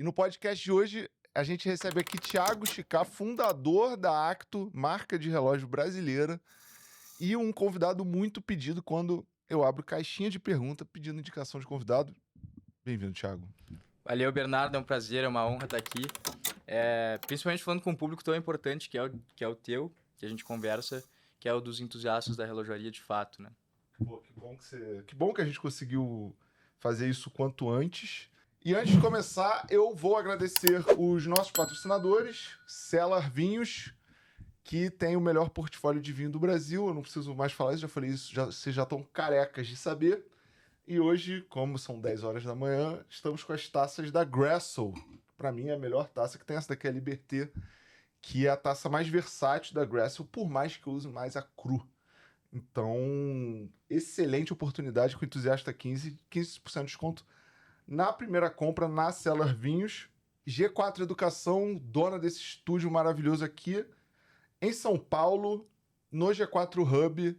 E no podcast de hoje, a gente recebe aqui Thiago Chicá, fundador da Acto, marca de relógio brasileira, e um convidado muito pedido quando eu abro caixinha de pergunta pedindo indicação de convidado. Bem-vindo, Thiago. Valeu, Bernardo, é um prazer, é uma honra estar aqui. Principalmente falando com um público tão importante que é o teu, que a gente conversa, que é o dos entusiastas da relojaria de fato, né? Pô, que bom que a gente conseguiu fazer isso quanto antes. E antes de começar, eu vou agradecer os nossos patrocinadores, Cellar Vinhos, que tem o melhor portfólio de vinho do Brasil. Eu não preciso mais falar isso, já falei isso, vocês já estão carecas de saber. E hoje, como são 10 horas da manhã, estamos com as taças da Grassl. Para mim, é a melhor taça que tem. Essa daqui é a Liberté, que é a taça mais versátil da Grassl, por mais que eu use mais a cru. Então, excelente oportunidade com o Entusiasta 15% de desconto na primeira compra na Cellar Vinhos. G4 Educação, dona desse estúdio maravilhoso aqui em São Paulo, no G4 Hub.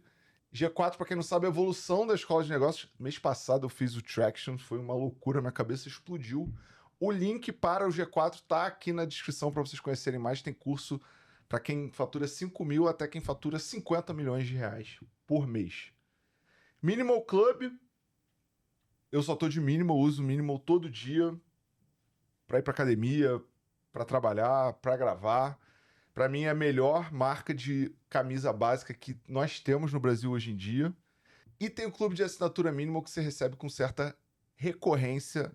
G4, para quem não sabe, é a evolução da escola de negócios. Mês passado eu fiz o Traction, foi uma loucura, minha cabeça explodiu. O link para o G4 tá aqui na descrição para vocês conhecerem mais. Tem curso para quem fatura 5 mil até quem fatura 50 milhões de reais por mês. Minimal Club, eu só tô de minimal, uso minimal todo dia para ir para academia, para trabalhar, para gravar. Para mim é a melhor marca de camisa básica que nós temos no Brasil hoje em dia. E tem o clube de assinatura minimal que você recebe com certa recorrência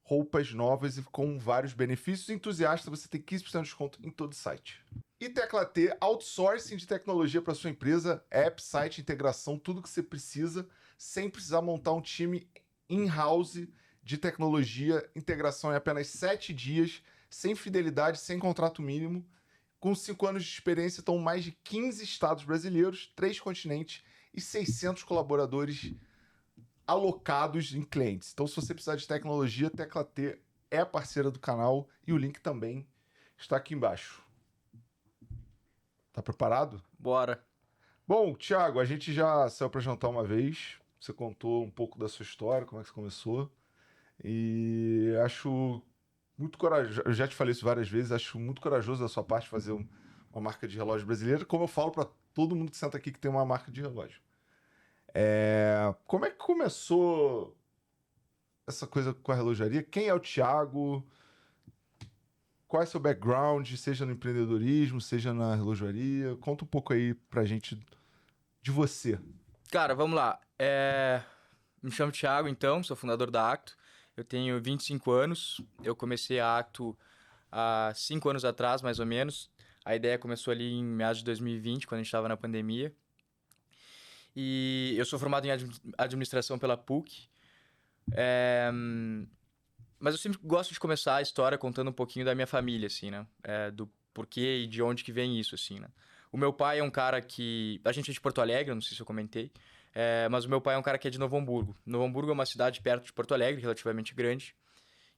roupas novas e com vários benefícios. Entusiasta, você tem 15% de desconto em todo o site. E Tecla T, outsourcing de tecnologia para sua empresa, app, site, integração, tudo que você precisa, sem precisar montar um time in-house de tecnologia, integração em apenas 7 dias, sem fidelidade, sem contrato mínimo. Com 5 anos de experiência, estão mais de 15 estados brasileiros, 3 continentes e 600 colaboradores alocados em clientes. Então, se você precisar de tecnologia, Tecla T é parceira do canal e o link também está aqui embaixo. Tá preparado? Bora! Bom, Thiago, a gente já saiu para jantar uma vez. Você contou um pouco da sua história, como é que você começou. E acho muito corajoso. Eu já te falei isso várias vezes. Acho muito corajoso da sua parte fazer uma marca de relógio brasileira, como eu falo para todo mundo que senta aqui que tem uma marca de relógio. Como é que começou essa coisa com a relojaria? Quem é o Thiago? Qual é o seu background, seja no empreendedorismo, seja na relojaria? Conta um pouco aí pra gente de você. Cara, vamos lá. Me chamo Thiago, então, sou fundador da Acto. Eu tenho 25 anos, eu comecei a Acto há 5 anos atrás, mais ou menos. A ideia começou ali em meados de 2020, quando a gente estava na pandemia. E eu sou formado em administração pela PUC. Mas eu sempre gosto de começar a história contando um pouquinho da minha família, assim, né? Do porquê e de onde que vem isso, assim, né? O meu pai é um cara que... A gente é de Porto Alegre, não sei se eu comentei. Mas o meu pai é um cara que é de Novo Hamburgo. Novo Hamburgo é uma cidade perto de Porto Alegre, relativamente grande,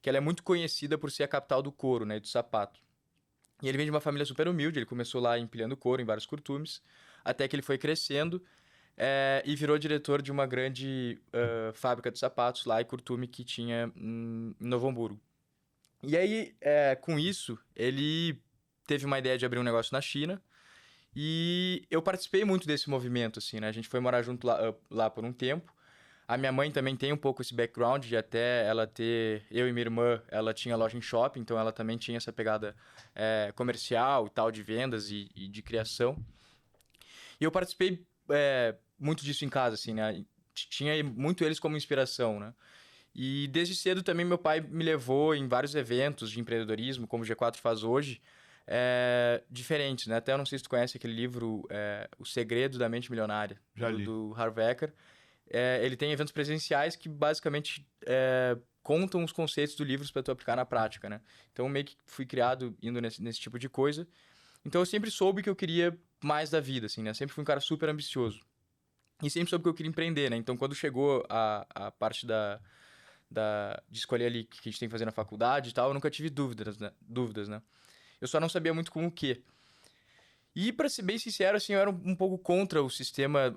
que ela é muito conhecida por ser a capital do couro, né? Do sapato. E ele vem de uma família super humilde, ele começou lá empilhando couro em vários curtumes, até que ele foi crescendo e virou diretor de uma grande fábrica de sapatos lá e curtume que tinha em Novo Hamburgo. E aí, com isso, ele teve uma ideia de abrir um negócio na China e eu participei muito desse movimento, assim, né? A gente foi morar junto lá por um tempo. A minha mãe também tem um pouco esse background de até ela ter... Eu e minha irmã, ela tinha loja em shopping, então ela também tinha essa pegada comercial e tal, de vendas e de criação. E eu participei muito disso em casa, assim, né? Tinha muito eles como inspiração, né? E desde cedo também meu pai me levou em vários eventos de empreendedorismo, como o G4 faz hoje, diferentes, né? Até eu não sei se tu conhece aquele livro, O Segredo da Mente Milionária, Já li. do Harv Eker. Ele tem eventos presenciais que basicamente contam os conceitos do livro para tu aplicar na prática, né? Então meio que fui criado indo nesse tipo de coisa. Então eu sempre soube que eu queria mais da vida, assim, né? Sempre fui um cara super ambicioso. E sempre soube que eu queria empreender, né? Então quando chegou a parte de escolher ali o que a gente tem que fazer na faculdade e tal, eu nunca tive dúvidas, né? Eu só não sabia muito com o quê. E, pra ser bem sincero, assim, eu era um pouco contra o sistema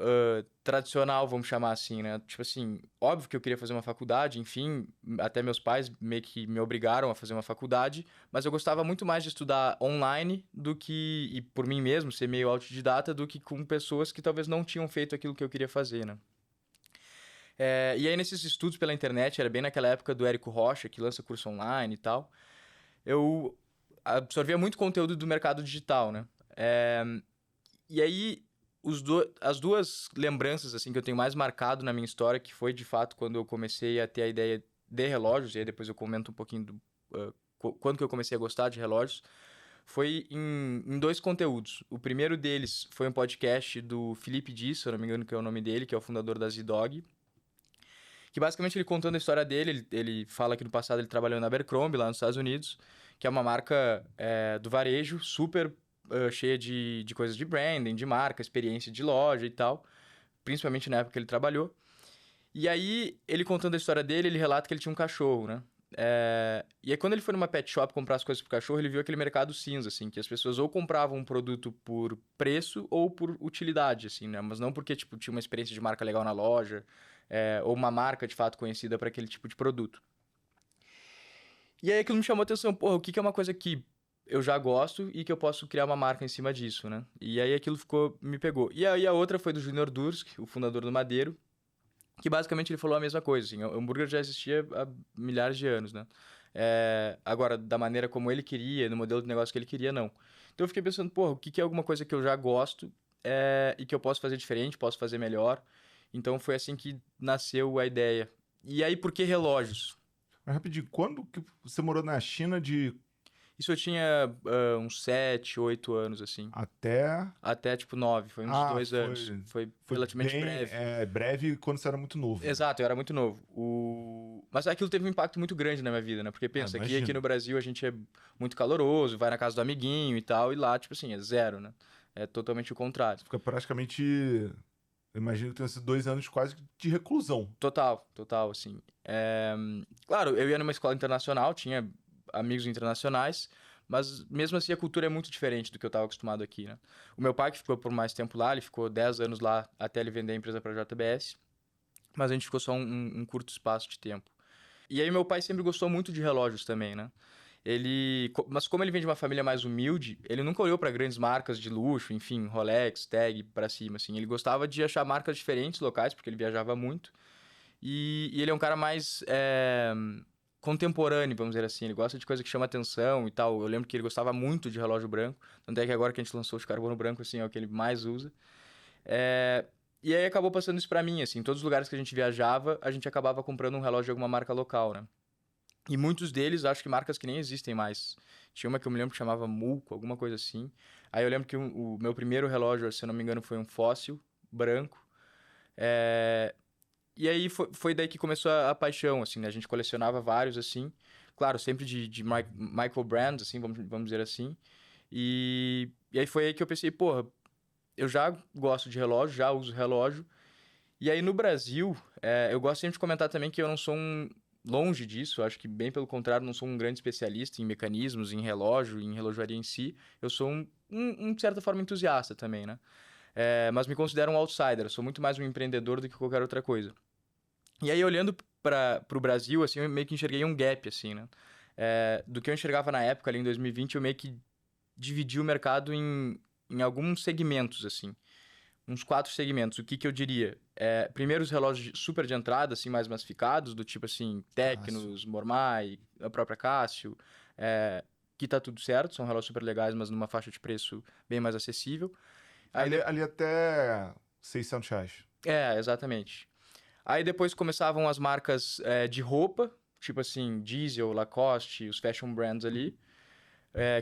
tradicional, vamos chamar assim, né? Tipo assim, óbvio que eu queria fazer uma faculdade, enfim, até meus pais meio que me obrigaram a fazer uma faculdade, mas eu gostava muito mais de estudar online do que, e por mim mesmo, ser meio autodidata, do que com pessoas que talvez não tinham feito aquilo que eu queria fazer, né? E aí, nesses estudos pela internet, era bem naquela época do Érico Rocha, que lança curso online e tal, eu absorvia muito conteúdo do mercado digital, né? É, e aí, as duas lembranças assim que eu tenho mais marcado na minha história, que foi de fato quando eu comecei a ter a ideia de relógios, e aí depois eu comento um pouquinho quando que eu comecei a gostar de relógios, foi em dois conteúdos. O primeiro deles foi um podcast do Felipe Dias, se eu não me engano que é o nome dele, que é o fundador da Z-Dog, que basicamente ele contando a história dele, ele fala que no passado ele trabalhou na Abercrombie, lá nos Estados Unidos, que é uma marca do varejo super cheia de coisas de branding, de marca, experiência de loja e tal, principalmente na época que ele trabalhou. E aí, ele contando a história dele, ele relata que ele tinha um cachorro, né? E aí, quando ele foi numa pet shop comprar as coisas pro cachorro, ele viu aquele mercado cinza, assim, que as pessoas ou compravam um produto por preço ou por utilidade, assim, né? Mas não porque, tipo, tinha uma experiência de marca legal na loja, ou uma marca, de fato, conhecida para aquele tipo de produto. E aí, aquilo me chamou a atenção, porra, o que é uma coisa que eu já gosto e que eu posso criar uma marca em cima disso, né? E aí, aquilo me pegou. E aí, a outra foi do Junior Dursk, o fundador do Madeiro, que basicamente ele falou a mesma coisa, assim, o hambúrguer já existia há milhares de anos, né? Agora, da maneira como ele queria, no modelo de negócio que ele queria, não. Então eu fiquei pensando, porra, o que é alguma coisa que eu já gosto e que eu posso fazer diferente, posso fazer melhor. Então foi assim que nasceu a ideia. E aí, por que relógios? Mas rapidinho, quando que você morou na China de Isso eu tinha uns 7, 8 anos, assim. até... Até, tipo, 9, foi uns Ah, 2 anos. Foi foi relativamente bem breve. breve quando você era muito novo. Exato, eu era muito novo. Mas aquilo teve um impacto muito grande na minha vida, né? Porque Ah, pensa, aqui imagino. no Brasil a gente é muito caloroso, vai na casa do amiguinho e tal, e lá, tipo assim, é zero, né? É totalmente o contrário. Fica praticamente... Eu imagino que tenha sido 2 anos quase de reclusão. Total, total, assim. Claro, eu ia numa escola internacional, tinha amigos internacionais, mas mesmo assim a cultura é muito diferente do que eu estava acostumado aqui, né? O meu pai, que ficou por mais tempo lá, ele ficou 10 anos lá até ele vender a empresa para a JBS, mas a gente ficou só um curto espaço de tempo. E aí meu pai sempre gostou muito de relógios também, né? Mas como ele vem de uma família mais humilde, ele nunca olhou para grandes marcas de luxo, enfim, Rolex, Tag, para cima, assim. Ele gostava de achar marcas diferentes locais, porque ele viajava muito. E ele é um cara mais contemporâneo, vamos dizer assim. Ele gosta de coisa que chama atenção e tal. Eu lembro que ele gostava muito de relógio branco. Tanto é que agora que a gente lançou o de carbono branco, assim, é o que ele mais usa. É, E aí acabou passando isso pra mim, assim. Em todos os lugares que a gente viajava, a gente acabava comprando um relógio de alguma marca local, né? E muitos deles, acho que marcas que nem existem mais. Tinha uma que eu me lembro que chamava Mulco, alguma coisa assim. Aí eu lembro que o meu primeiro relógio, se eu não me engano, foi um Fóssil branco. É, E aí foi daí que começou a paixão, assim, né? A gente colecionava vários, assim. Claro, sempre de micro brands, assim, vamos dizer assim. E aí foi aí que eu pensei, porra, eu já gosto de relógio, já uso relógio. E aí no Brasil, eu gosto sempre de comentar também que eu não sou longe disso, acho que bem pelo contrário, não sou um grande especialista em mecanismos, em relógio, em relojaria em si. Eu sou de certa forma, entusiasta também, né? Mas me considero um outsider, eu sou muito mais um empreendedor do que qualquer outra coisa. E aí, olhando para o Brasil, assim, eu meio que enxerguei um gap, assim, né? Do que eu enxergava na época, ali em 2020, eu meio que dividi o mercado em alguns segmentos, assim. Uns 4 segmentos. O que eu diria? Primeiro, os relógios super de entrada, assim, mais massificados, do tipo, assim, Cássio. Tecnos, Mormai, a própria Cássio, que tá tudo certo, são relógios super legais, mas numa faixa de preço bem mais acessível. Aí, Ali até R$ 600. exatamente. Aí depois começavam as marcas de roupa, tipo assim, Diesel, Lacoste, os fashion brands ali,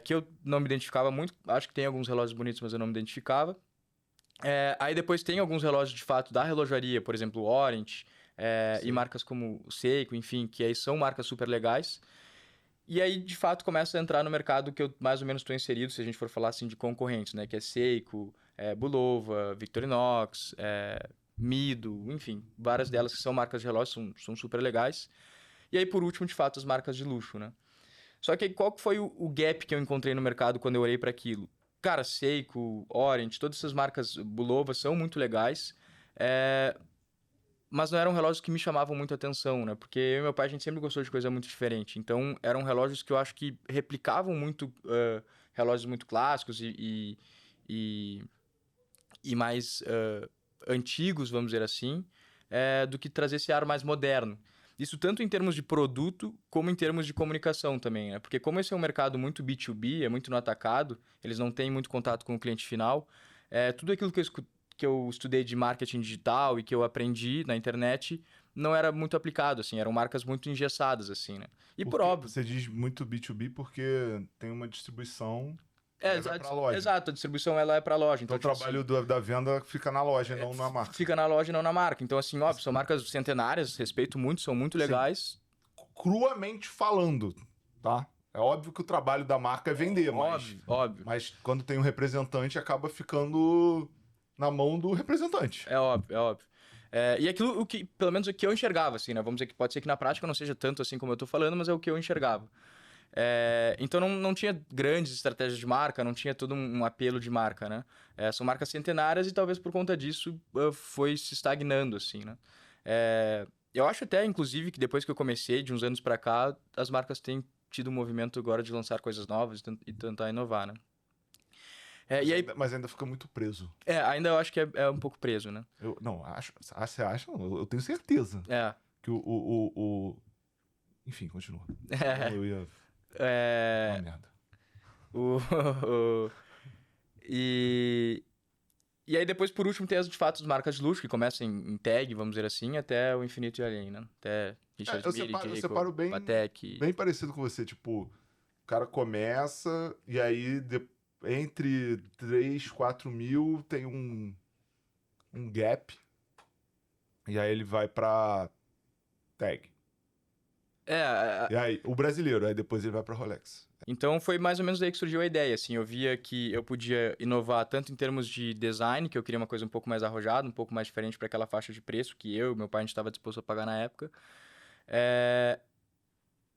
que eu não me identificava muito. Acho que tem alguns relógios bonitos, mas eu não me identificava. Aí depois tem alguns relógios de fato da relojaria, por exemplo, o Orient, e Sim. marcas como o Seiko, enfim, que aí são marcas super legais. E aí, de fato, começa a entrar no mercado que eu mais ou menos estou inserido, se a gente for falar assim de concorrentes, né? Que é Seiko, Bulova, Victorinox, Mido, enfim, várias delas que são marcas de relógio, são super legais. E aí, por último, de fato, as marcas de luxo, né? Só que qual que foi o gap que eu encontrei no mercado quando eu olhei para aquilo? Cara, Seiko, Orient, todas essas marcas Bulova são muito legais. Mas não eram relógios que me chamavam muito a atenção, né? Porque eu e meu pai, a gente sempre gostou de coisa muito diferente. Então, eram relógios que eu acho que replicavam muito relógios muito clássicos e, e mais antigos, vamos dizer assim, do que trazer esse ar mais moderno. Isso tanto em termos de produto, como em termos de comunicação também, né? Porque como esse é um mercado muito B2B, é muito no atacado, eles não têm muito contato com o cliente final, tudo aquilo que eu estudei de marketing digital e que eu aprendi na internet não era muito aplicado, assim, eram marcas muito engessadas, assim, né? E por Porque óbvio, você diz muito B2B porque tem uma distribuição que leva para a loja. exato, a distribuição ela é para loja, Então então o tipo assim, trabalho da venda fica na loja, não na marca. fica na loja e não na marca. Então assim, óbvio, são marcas centenárias, respeito muito, são muito Sim. legais. Cruamente falando, tá? É óbvio que o trabalho da marca é vender, Óbvio, óbvio. mas quando tem um representante, acaba ficando na mão do representante. É óbvio, é óbvio. E aquilo, pelo menos o que eu enxergava, assim, né? Vamos dizer que pode ser que na prática não seja tanto assim como eu tô falando, mas é o que eu enxergava. Então não tinha grandes estratégias de marca, não tinha todo um apelo de marca, né? São marcas centenárias e talvez por conta disso foi se estagnando, assim, né? Eu acho até, inclusive, que depois que eu comecei, de uns anos pra cá, as marcas têm tido um movimento agora de lançar coisas novas e tentar inovar, né? E aí, Mas ainda fica muito preso. ainda eu acho que é um pouco preso, né? Eu não acho. Você acha? Não, eu tenho certeza É. que enfim, continua. Eu ia. Uma É, merda. o, e, e aí depois, por último, tem de fato as marcas de luxo, que começam em tag, vamos dizer assim, até o infinito e além, né? Até Richard Mille, Eu Jacob, separo Patek. bem parecido com você. Tipo, o cara começa e aí entre 3 4 mil tem um gap. E aí ele vai pra tag. E aí, o brasileiro, aí depois ele vai pra Rolex. Então foi mais ou menos daí que surgiu a ideia, assim, eu via que eu podia inovar tanto em termos de design, que eu queria uma coisa um pouco mais arrojada, um pouco mais diferente para aquela faixa de preço que eu e meu pai a gente estava disposto a pagar na época.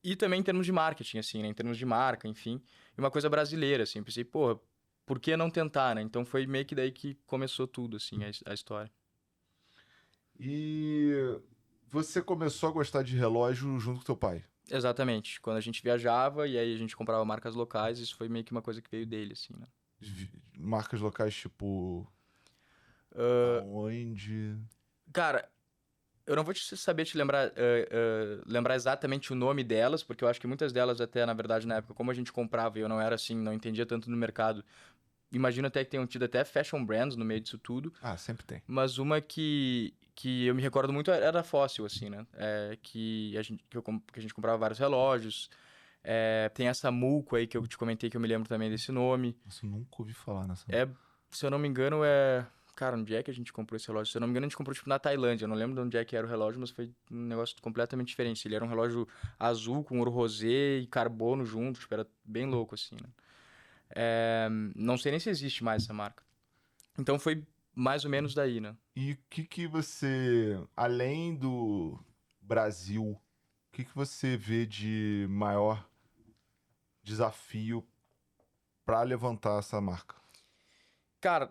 E também em termos de marketing, assim, né? Em termos de marca, enfim. E uma coisa brasileira, assim. Eu pensei, porra, por que não tentar, né? Então foi meio que daí que começou tudo, assim, a história. E você começou a gostar de relógio junto com teu pai? Exatamente. Quando a gente viajava e aí a gente comprava marcas locais, isso foi meio que uma coisa que veio dele, assim, né? Marcas locais tipo. Aonde? Cara, eu não vou saber te lembrar exatamente o nome delas, porque eu acho que muitas delas até, na verdade, na época, como a gente comprava e eu não era assim, não entendia tanto no mercado, imagino até que tenham tido até fashion brands no meio disso tudo. Ah, sempre tem. Mas uma que eu me recordo muito era a Fossil, assim, né? Que a gente comprava vários relógios. Tem essa Mulco aí que eu te comentei que eu me lembro também desse nome. Nossa, eu nunca ouvi falar nessa. Se eu não me engano, Cara, onde é que a gente comprou esse relógio? Se eu não me engano, a gente comprou tipo na Tailândia. Eu não lembro de onde é que era o relógio, mas foi um negócio completamente diferente. Ele era um relógio azul com ouro rosé e carbono junto. Tipo, era bem louco, assim, né? Não sei nem se existe mais essa marca. Então foi mais ou menos daí, né? E o que você, além do Brasil, o que você vê de maior desafio para levantar essa marca? Cara,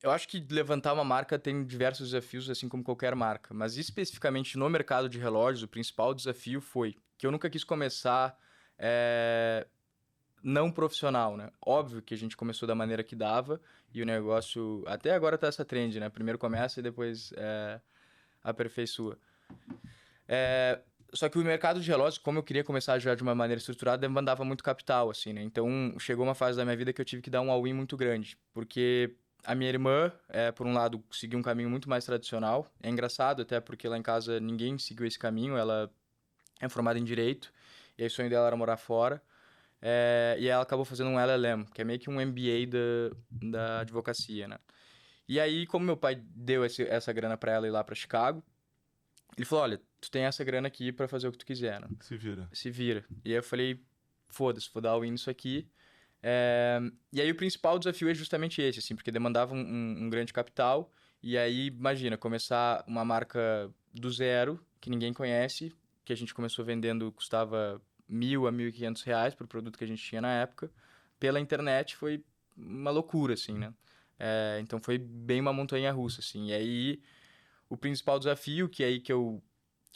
eu acho que levantar uma marca tem diversos desafios, assim como qualquer marca. Mas especificamente no mercado de relógios, o principal desafio foi que eu nunca quis começar não profissional, né? Óbvio que a gente começou da maneira que dava e o negócio... Até agora tá essa trend, né? Primeiro começa e depois aperfeiçoa. Só que o mercado de relógios, como eu queria começar já de uma maneira estruturada, demandava muito capital, assim, né? Então, chegou uma fase da minha vida que eu tive que dar um all-in muito grande. Porque a minha irmã, por um lado, seguiu um caminho muito mais tradicional. É engraçado, até porque lá em casa ninguém seguiu esse caminho. Ela é formada em Direito, e aí o sonho dela era morar fora. E ela acabou fazendo um LLM, que é meio que um MBA da advocacia, né? E aí, como meu pai deu essa grana pra ela ir lá pra Chicago, ele falou, olha, tu tem essa grana aqui pra fazer o que tu quiser, né? Se vira. Se vira. E aí eu falei, foda-se, vou dar all-in nisso aqui. E aí o principal desafio é justamente esse, assim, porque demandava um grande capital. E aí, imagina, começar uma marca do zero, que ninguém conhece, que a gente começou vendendo, custava R$ 1.000 a R$ 1.500 pro produto que a gente tinha na época. pela internet foi uma loucura, assim, né? Então foi bem uma montanha-russa, assim. E aí, o principal desafio, que é aí que eu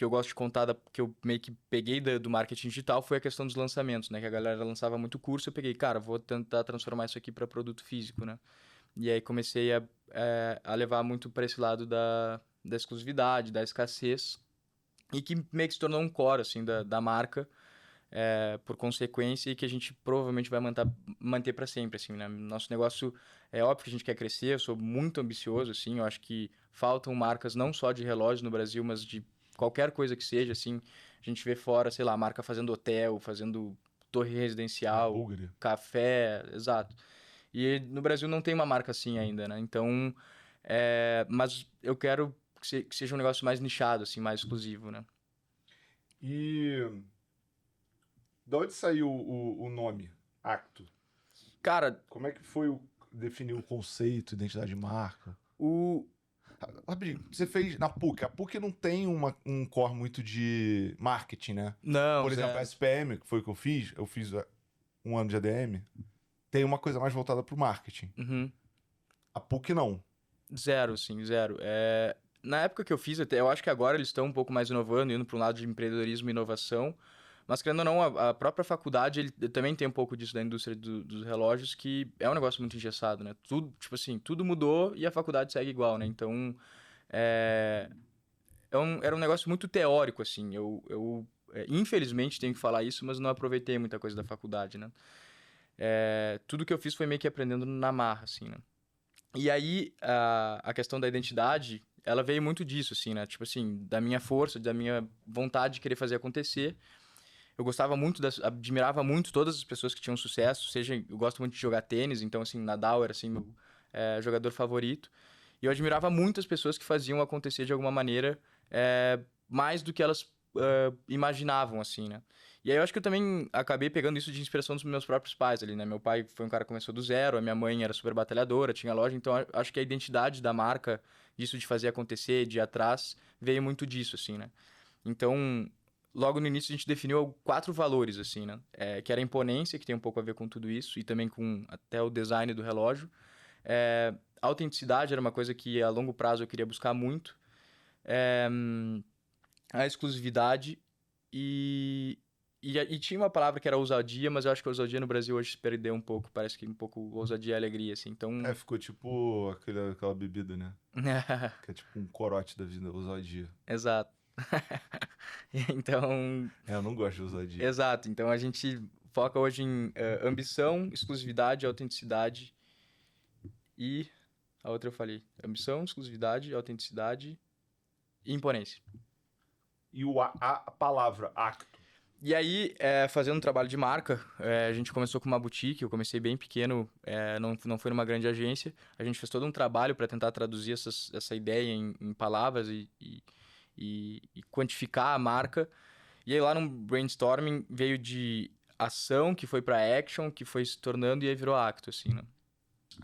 gosto de contar, que eu meio que peguei do marketing digital, foi a questão dos lançamentos, né? Que a galera lançava muito curso, eu peguei, cara, vou tentar transformar isso aqui para produto físico, né? E aí comecei a levar muito para esse lado da exclusividade, da escassez, e que meio que se tornou um core, assim, da marca, por consequência, e que a gente provavelmente vai manter para sempre, assim, né? Nosso negócio, é óbvio que a gente quer crescer, eu sou muito ambicioso, assim, eu acho que faltam marcas não só de relógio no Brasil, mas de qualquer coisa que seja, assim, a gente vê fora, sei lá, marca fazendo hotel, fazendo torre residencial, Bugre. café, exato. E no Brasil não tem uma marca assim ainda, né? Então, mas eu quero que seja um negócio mais nichado, assim, mais exclusivo, né? E de onde saiu o nome Acto? Cara, Como é que foi definir o conceito, identidade de marca? o... Rapidinho, você fez na PUC. A PUC não tem um core muito de marketing, né? Não, Por exemplo, a zero. SPM, que foi o que eu fiz um ano de ADM, tem uma coisa mais voltada pro marketing. Uhum. A PUC não. Zero, sim, zero. Na época que eu fiz, até, eu acho que agora eles estão um pouco mais inovando, indo para um lado de empreendedorismo e inovação. Mas, querendo ou não, a própria faculdade ele também tem um pouco disso da indústria dos relógios, que é um negócio muito engessado, né? Tudo, tipo assim, tudo mudou e a faculdade segue igual, né? Então, é, era um negócio muito teórico, assim. Infelizmente, tenho que falar isso, mas não aproveitei muita coisa da faculdade, né? Tudo que eu fiz foi meio que aprendendo na marra, assim, né? E aí, a questão da identidade, ela veio muito disso, assim, né? Tipo assim, da minha força, da minha vontade de querer fazer acontecer. Eu gostava muito, admirava muito todas as pessoas que tinham sucesso, seja, eu gosto muito de jogar tênis, então, assim, Nadal era, assim, meu jogador favorito. E eu admirava muito as pessoas que faziam acontecer de alguma maneira, mais do que elas imaginavam, assim, né? E aí eu acho que eu também acabei pegando isso de inspiração dos meus próprios pais ali, né? Meu pai foi um cara que começou do zero, a minha mãe era super batalhadora, tinha loja, então acho que a identidade da marca, disso de fazer acontecer, de ir atrás, veio muito disso, assim, né? Então, logo no início a gente definiu 4 valores, assim, né? Que era a imponência, que tem um pouco a ver com tudo isso, e também com até o design do relógio. A autenticidade era uma coisa que a longo prazo eu queria buscar muito. É, a exclusividade e tinha uma palavra que era ousadia, mas eu acho que a ousadia no Brasil hoje se perdeu um pouco. Parece que um pouco ousadia e alegria, assim. Então, Ficou tipo aquela bebida, né? Que é tipo um corote da vida, ousadia. exato. Então, Eu não gosto de ousadia. exato. Então a gente foca hoje em ambição, exclusividade, autenticidade e a outra eu falei. Ambição, exclusividade, autenticidade e imponência. E a palavra acto. E aí, fazendo um trabalho de marca, a gente começou com uma boutique, eu comecei bem pequeno, não foi numa grande agência. A gente fez todo um trabalho para tentar traduzir essa ideia em palavras e quantificar a marca. E aí lá no brainstorming veio de ação, que foi para action, que foi se tornando e aí virou acto, assim, né?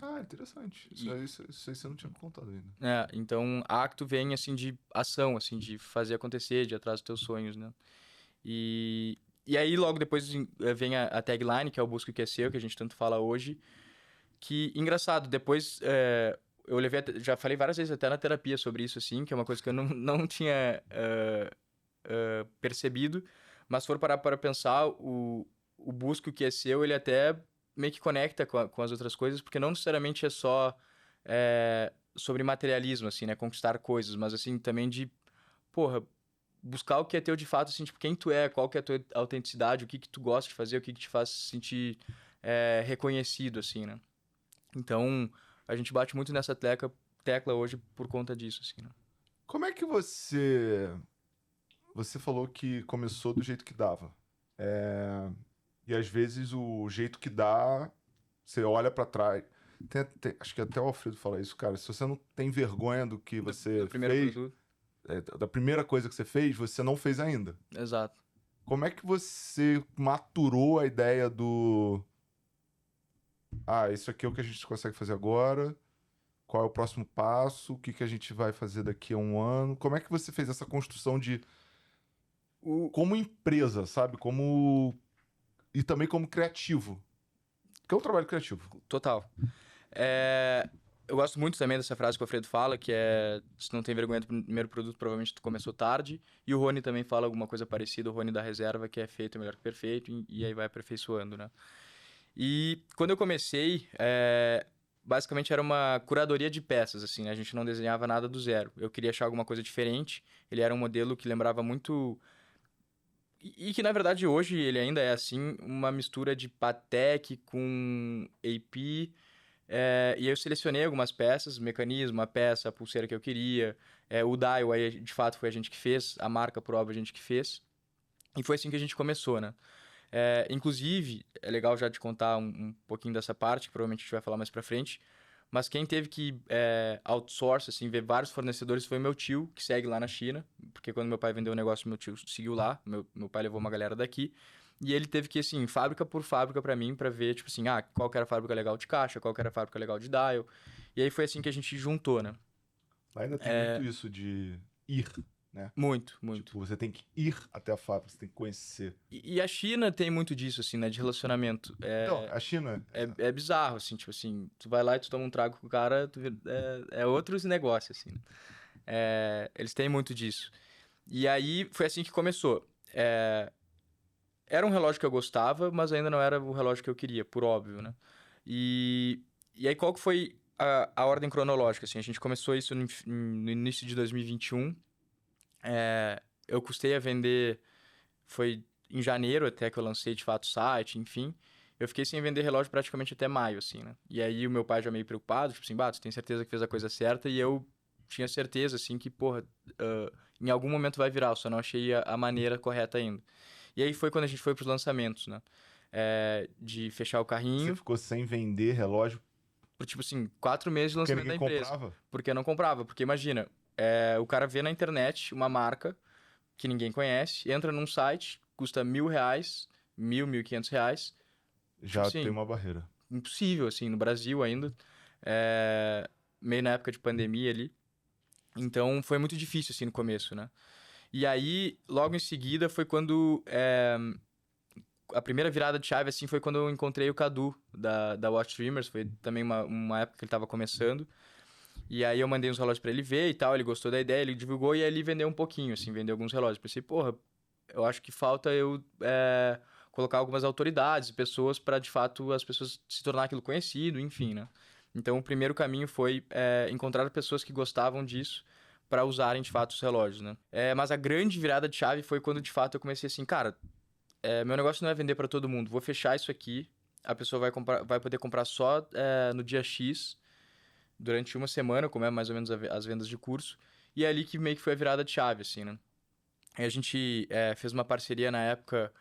Ah, interessante. Isso aí você não tinha me contado ainda. Então, acto vem, assim, de ação, assim, de fazer acontecer, de ir atrás dos teus sonhos, né? E aí, logo depois, vem a tagline, que é o Busca o que é seu, que a gente tanto fala hoje. Que, engraçado, depois eu levei... Já falei várias vezes até na terapia sobre isso, assim, que é uma coisa que eu não tinha percebido. Mas se for parar para pensar, o Busca o que é seu, ele até meio que conecta com as outras coisas, porque não necessariamente é só sobre materialismo, assim, né? Conquistar coisas, mas, assim, também de... Porra, buscar o que é teu de fato, assim, tipo, quem tu é, qual que é a tua autenticidade, o que que tu gosta de fazer, o que que te faz se sentir reconhecido, assim, né? Então, a gente bate muito nessa tecla hoje por conta disso, assim, né? Como é que Você falou que começou do jeito que dava. E às vezes o jeito que dá, você olha pra trás. Acho que até o Alfredo fala isso, cara. Se você não tem vergonha do que você Do primeiro fez, produto. da primeira coisa que você fez, você não fez ainda. Exato. Como é que você maturou a ideia do. Ah, isso aqui é o que a gente consegue fazer agora. Qual é o próximo passo? O que que a gente vai fazer daqui a um ano? Como é que você fez essa construção de. O, Como empresa, sabe? Como. E também como criativo. Porque é um trabalho criativo. Total. Eu gosto muito também dessa frase que o Alfredo fala, que é: se não tem vergonha do primeiro produto, provavelmente tu começou tarde. E o Rony também fala alguma coisa parecida, o Rony da reserva, que é feito é melhor que perfeito, e aí vai aperfeiçoando, né? E quando eu comecei, basicamente era uma curadoria de peças, assim, né? A gente não desenhava nada do zero. Eu queria achar alguma coisa diferente. Ele era um modelo que lembrava muito... E que, na verdade, hoje ele ainda é, assim, uma mistura de Patek com AP. E aí eu selecionei algumas peças, o mecanismo, a peça, a pulseira que eu queria. O dial, aí, de fato, foi a gente que fez. A marca, por óbvio, a gente que fez. E foi assim que a gente começou, né? Inclusive, é legal já te contar um pouquinho dessa parte, que provavelmente a gente vai falar mais pra frente. Mas quem teve que outsource, assim, ver vários fornecedores foi meu tio, que segue lá na China. Porque quando meu pai vendeu o negócio, meu tio seguiu lá. Meu pai levou uma galera daqui. E ele teve que ir, assim, fábrica por fábrica pra mim, pra ver, tipo assim, qual que era a fábrica legal de caixa, qual que era a fábrica legal de dial. E aí foi assim que a gente juntou, né? Lá ainda tem muito isso de ir, né? Muito, muito. Tipo, você tem que ir até a fábrica, você tem que conhecer. E a China tem muito disso, assim, né? De relacionamento. Então, a China... É bizarro, assim, tipo assim, tu vai lá e tu toma um trago com o cara, é outros negócios, assim. Né? Eles têm muito disso. E aí foi assim que começou. Era um relógio que eu gostava, mas ainda não era o relógio que eu queria, por óbvio, né? E aí qual que foi a ordem cronológica, assim? A gente começou isso no início de 2021. Eu custei a vender, foi em janeiro até que eu lancei de fato o site, enfim. Eu fiquei sem vender relógio praticamente até maio, assim, né? E aí o meu pai já meio preocupado, tipo assim, tu tem certeza que fez a coisa certa? E eu tinha certeza, assim, que, porra, em algum momento vai virar, eu só não achei a maneira correta ainda. E aí foi quando a gente foi pros lançamentos, né? De fechar o Você carrinho, ficou sem vender relógio por, tipo assim, 4 meses de porque lançamento ninguém da empresa. comprava? Porque eu não comprava. Porque imagina, o cara vê na internet uma marca que ninguém conhece, entra num site, custa R$ 1.000, 1.000, R$ 1.500. Tipo Já tem assim, uma barreira. impossível, assim, no Brasil ainda. Meio na época de pandemia ali. Então, foi muito difícil, assim, no começo, né? E aí, logo em seguida, foi quando... a primeira virada de chave, assim, foi quando eu encontrei o Cadu, da Watch Streamers. Foi também uma época que ele tava começando. E aí eu mandei uns relógios pra ele ver e tal, ele gostou da ideia, ele divulgou e aí ele vendeu um pouquinho, assim, vendeu alguns relógios. Pensei, porra, eu acho que falta eu colocar algumas autoridades, pessoas para de fato as pessoas se tornar aquilo conhecido, enfim, né? Então o primeiro caminho foi encontrar pessoas que gostavam disso para usarem de fato os relógios, né? Mas a grande virada de chave foi quando de fato eu comecei assim, cara, meu negócio não é vender para todo mundo, vou fechar isso aqui, a pessoa vai poder comprar só no dia X, durante uma semana, como é mais ou menos as vendas de curso, e é ali que meio que foi a virada de chave, assim, né? Aí a gente fez uma parceria na época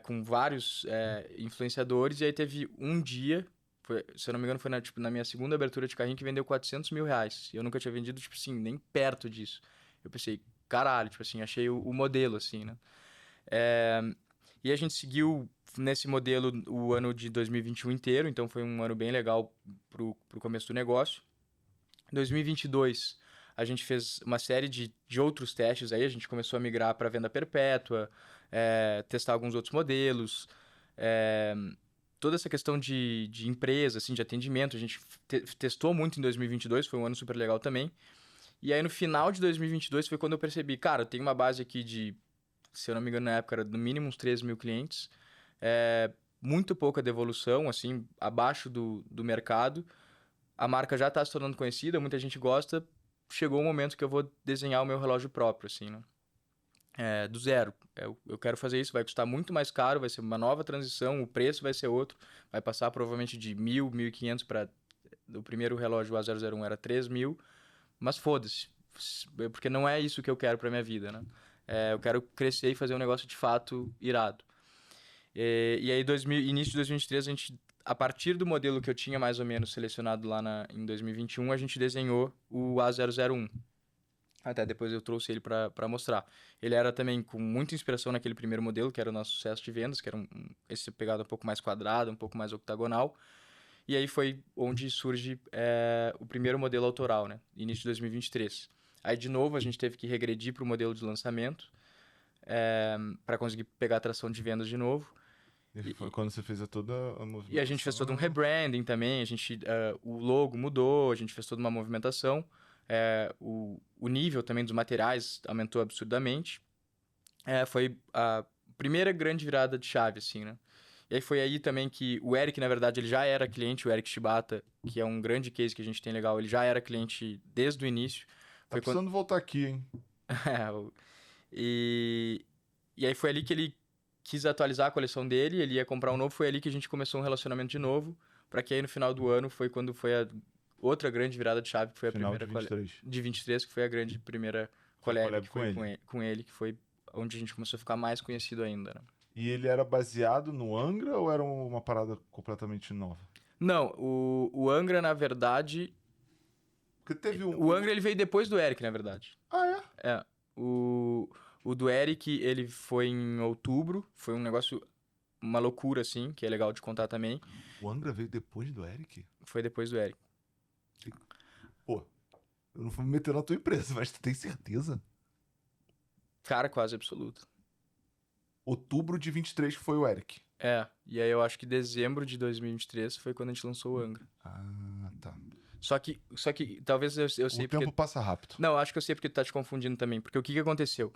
com vários influenciadores, e aí teve um dia, se eu não me engano, foi na minha segunda abertura de carrinho que vendeu R$ 400.000. E eu nunca tinha vendido, tipo assim, nem perto disso. Eu pensei, caralho, tipo assim, achei o modelo, assim, né? E a gente seguiu nesse modelo o ano de 2021 inteiro, então foi um ano bem legal pro começo do negócio. Em 2022, a gente fez uma série de outros testes aí. A gente começou a migrar para venda perpétua, testar alguns outros modelos. é, Toda essa questão de empresa, assim, de atendimento, a gente testou muito em 2022, foi um ano super legal também. E aí, no final de 2022, foi quando eu percebi, cara, tem uma base aqui de, se eu não me engano, na época era no mínimo uns 13 mil clientes. Muito pouca devolução, assim, abaixo do mercado. A marca já está se tornando conhecida, muita gente gosta. Chegou o momento que eu vou desenhar o meu relógio próprio, assim, né? Do zero. Eu quero fazer isso, vai custar muito mais caro, vai ser uma nova transição, o preço vai ser outro. Vai passar provavelmente de 1.000, 1.500 para... O primeiro relógio A001 era 3.000, mas foda-se. Porque não é isso que eu quero para minha vida, né? Eu quero crescer e fazer um negócio de fato irado. E aí, início de 2023, a partir do modelo que eu tinha mais ou menos selecionado lá em 2021, a gente desenhou o A001. Até depois eu trouxe ele para mostrar. Ele era também com muita inspiração naquele primeiro modelo, que era o nosso sucesso de vendas, que era esse pegado um pouco mais quadrado, um pouco mais octagonal. E aí foi onde surge o primeiro modelo autoral, né? Início de 2023. Aí, de novo, a gente teve que regredir para o modelo de lançamento para conseguir pegar a tração de vendas de novo. E foi quando você fez toda a movimentação. E a gente fez todo um rebranding também, o logo mudou, a gente fez toda uma movimentação. O nível também dos materiais aumentou absurdamente. Foi a primeira grande virada de chave, assim, né? E aí foi aí também que o Eric, na verdade, ele já era cliente, o Eric Shibata, que é um grande case que a gente tem legal, ele já era cliente desde o início. Tá precisando voltar aqui, hein? E aí foi ali que ele quis atualizar a coleção dele, ele ia comprar um novo, foi ali que a gente começou um relacionamento de novo, para que aí no final do ano foi quando foi a outra grande virada de chave, que foi a Final primeira de 23. de 23, que foi a grande primeira collab que foi com ele, que foi onde a gente começou a ficar mais conhecido ainda, né? E ele era baseado no Angra ou era uma parada completamente nova? Não, o Angra, na verdade... Porque teve um... O Angra, ele veio depois do Eric, na verdade. Ah, é? É. O do Eric, ele foi em outubro. Foi um negócio, uma loucura, assim, que é legal de contar também. O Angra veio depois do Eric? Foi depois do Eric. Pô, eu não vou me meter na tua empresa, mas tu tem certeza? Cara, quase absoluto. Outubro de 23 foi o Eric. E aí eu acho que dezembro de 2023 foi quando a gente lançou o Angra. Ah, tá. Só que talvez eu sei porque... O tempo passa rápido. Não, acho que eu sei porque tu tá te confundindo também. Porque o que aconteceu?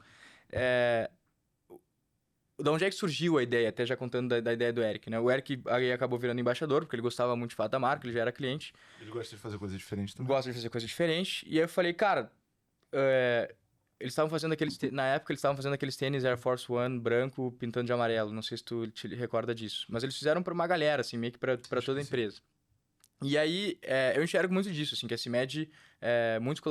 Da onde é que surgiu a ideia? Até já contando da ideia do Eric, né? O Eric aí acabou virando embaixador, porque ele gostava muito de fato da marca, ele já era cliente. Ele gosta de fazer coisas diferentes também. Gosta de fazer coisas diferentes. E aí eu falei, cara... eles estavam fazendo aqueles... Na época, eles estavam fazendo aqueles tênis Air Force One branco pintando de amarelo. Não sei se tu te recorda disso. Mas eles fizeram pra uma galera, assim, meio que pra toda a empresa. E aí, eu enxergo muito disso, assim, que a CIMED, muitos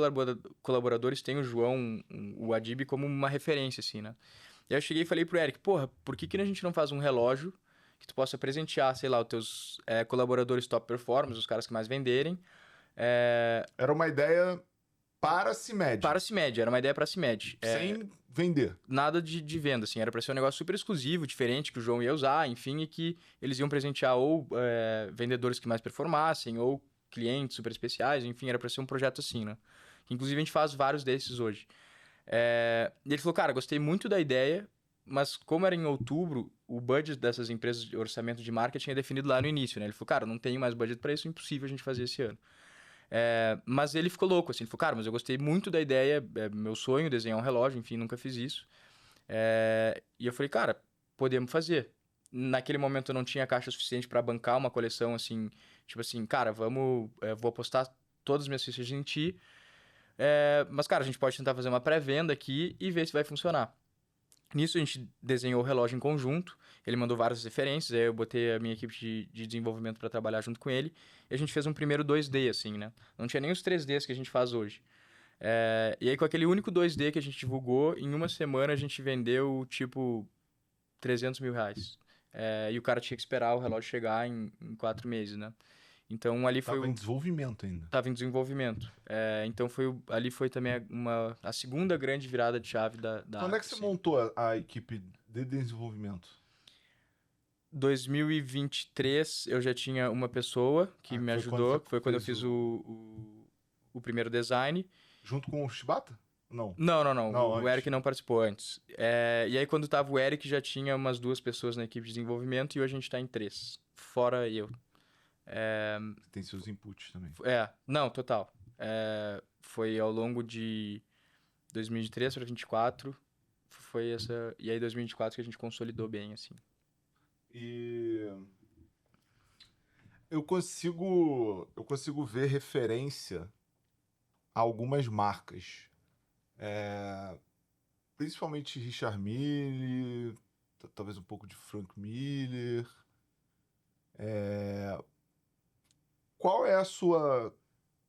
colaboradores têm o João, o Adib, como uma referência, assim, né? E aí eu cheguei e falei pro Eric, porra, por que a gente não faz um relógio que tu possa presentear, sei lá, os teus colaboradores top performance, os caras que mais venderem? Era uma ideia para a CIMED. Para a CIMED, era uma ideia para a CIMED. Sem vender. Nada de venda, assim. Era para ser um negócio super exclusivo, diferente, que o João ia usar, enfim, e que eles iam presentear ou vendedores que mais performassem, ou clientes super especiais, enfim, era para ser um projeto assim, né? Inclusive, a gente faz vários desses hoje. E ele falou, cara, gostei muito da ideia, mas como era em outubro, o budget dessas empresas de orçamento de marketing é definido lá no início, né? Ele falou, cara, não tenho mais budget para isso, impossível a gente fazer esse ano. Mas ele ficou louco, assim, ele falou, cara, mas eu gostei muito da ideia, meu sonho desenhar um relógio, enfim, nunca fiz isso. E eu falei, cara, podemos fazer. Naquele momento eu não tinha caixa suficiente para bancar uma coleção, assim, tipo assim, cara, vou apostar todas as minhas fichas em ti, mas, cara, a gente pode tentar fazer uma pré-venda aqui e ver se vai funcionar. Nisso a gente desenhou o relógio em conjunto, ele mandou várias referências, aí eu botei a minha equipe de desenvolvimento para trabalhar junto com ele, e a gente fez um primeiro 2D, assim, né? Não tinha nem os 3Ds que a gente faz hoje. E aí com aquele único 2D que a gente divulgou, em uma semana a gente vendeu, tipo, 300 mil reais. E o cara tinha que esperar o relógio chegar em 4 meses, né? Então ali foi... Tava em desenvolvimento ainda. Tava em desenvolvimento. Então ali foi também a segunda grande virada de chave da Quando é que você montou a equipe de desenvolvimento? 2023 eu já tinha uma pessoa que me ajudou, que foi quando eu fiz o primeiro design. Junto com o Shibata? Não. Não, o Eric não participou antes. E aí quando tava o Eric já tinha umas 2 pessoas na equipe de desenvolvimento e hoje a gente tá em 3, fora eu. Tem seus inputs também. Não, total. Foi ao longo de 2023 para 2024, foi essa... E aí 2024 que a gente consolidou bem, assim. E eu consigo ver referência a algumas marcas. Principalmente Richard Mille, talvez um pouco de Frank Miller. Qual é a sua...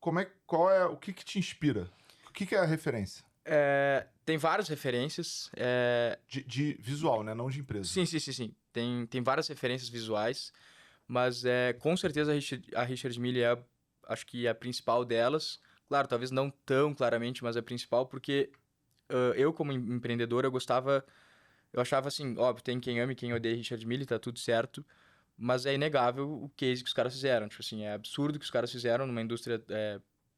o que te inspira? O que é a referência? Tem várias referências. De visual, né? Não de empresa. Sim. Tem várias referências visuais, mas com certeza a Richard Mille acho que é a principal delas. Claro, talvez não tão claramente, mas é a principal, porque eu, como empreendedor, eu achava assim, óbvio, tem quem ame e quem odeia Richard Mille, tá tudo certo, mas é inegável o case que os caras fizeram. Tipo assim, é absurdo o que os caras fizeram numa indústria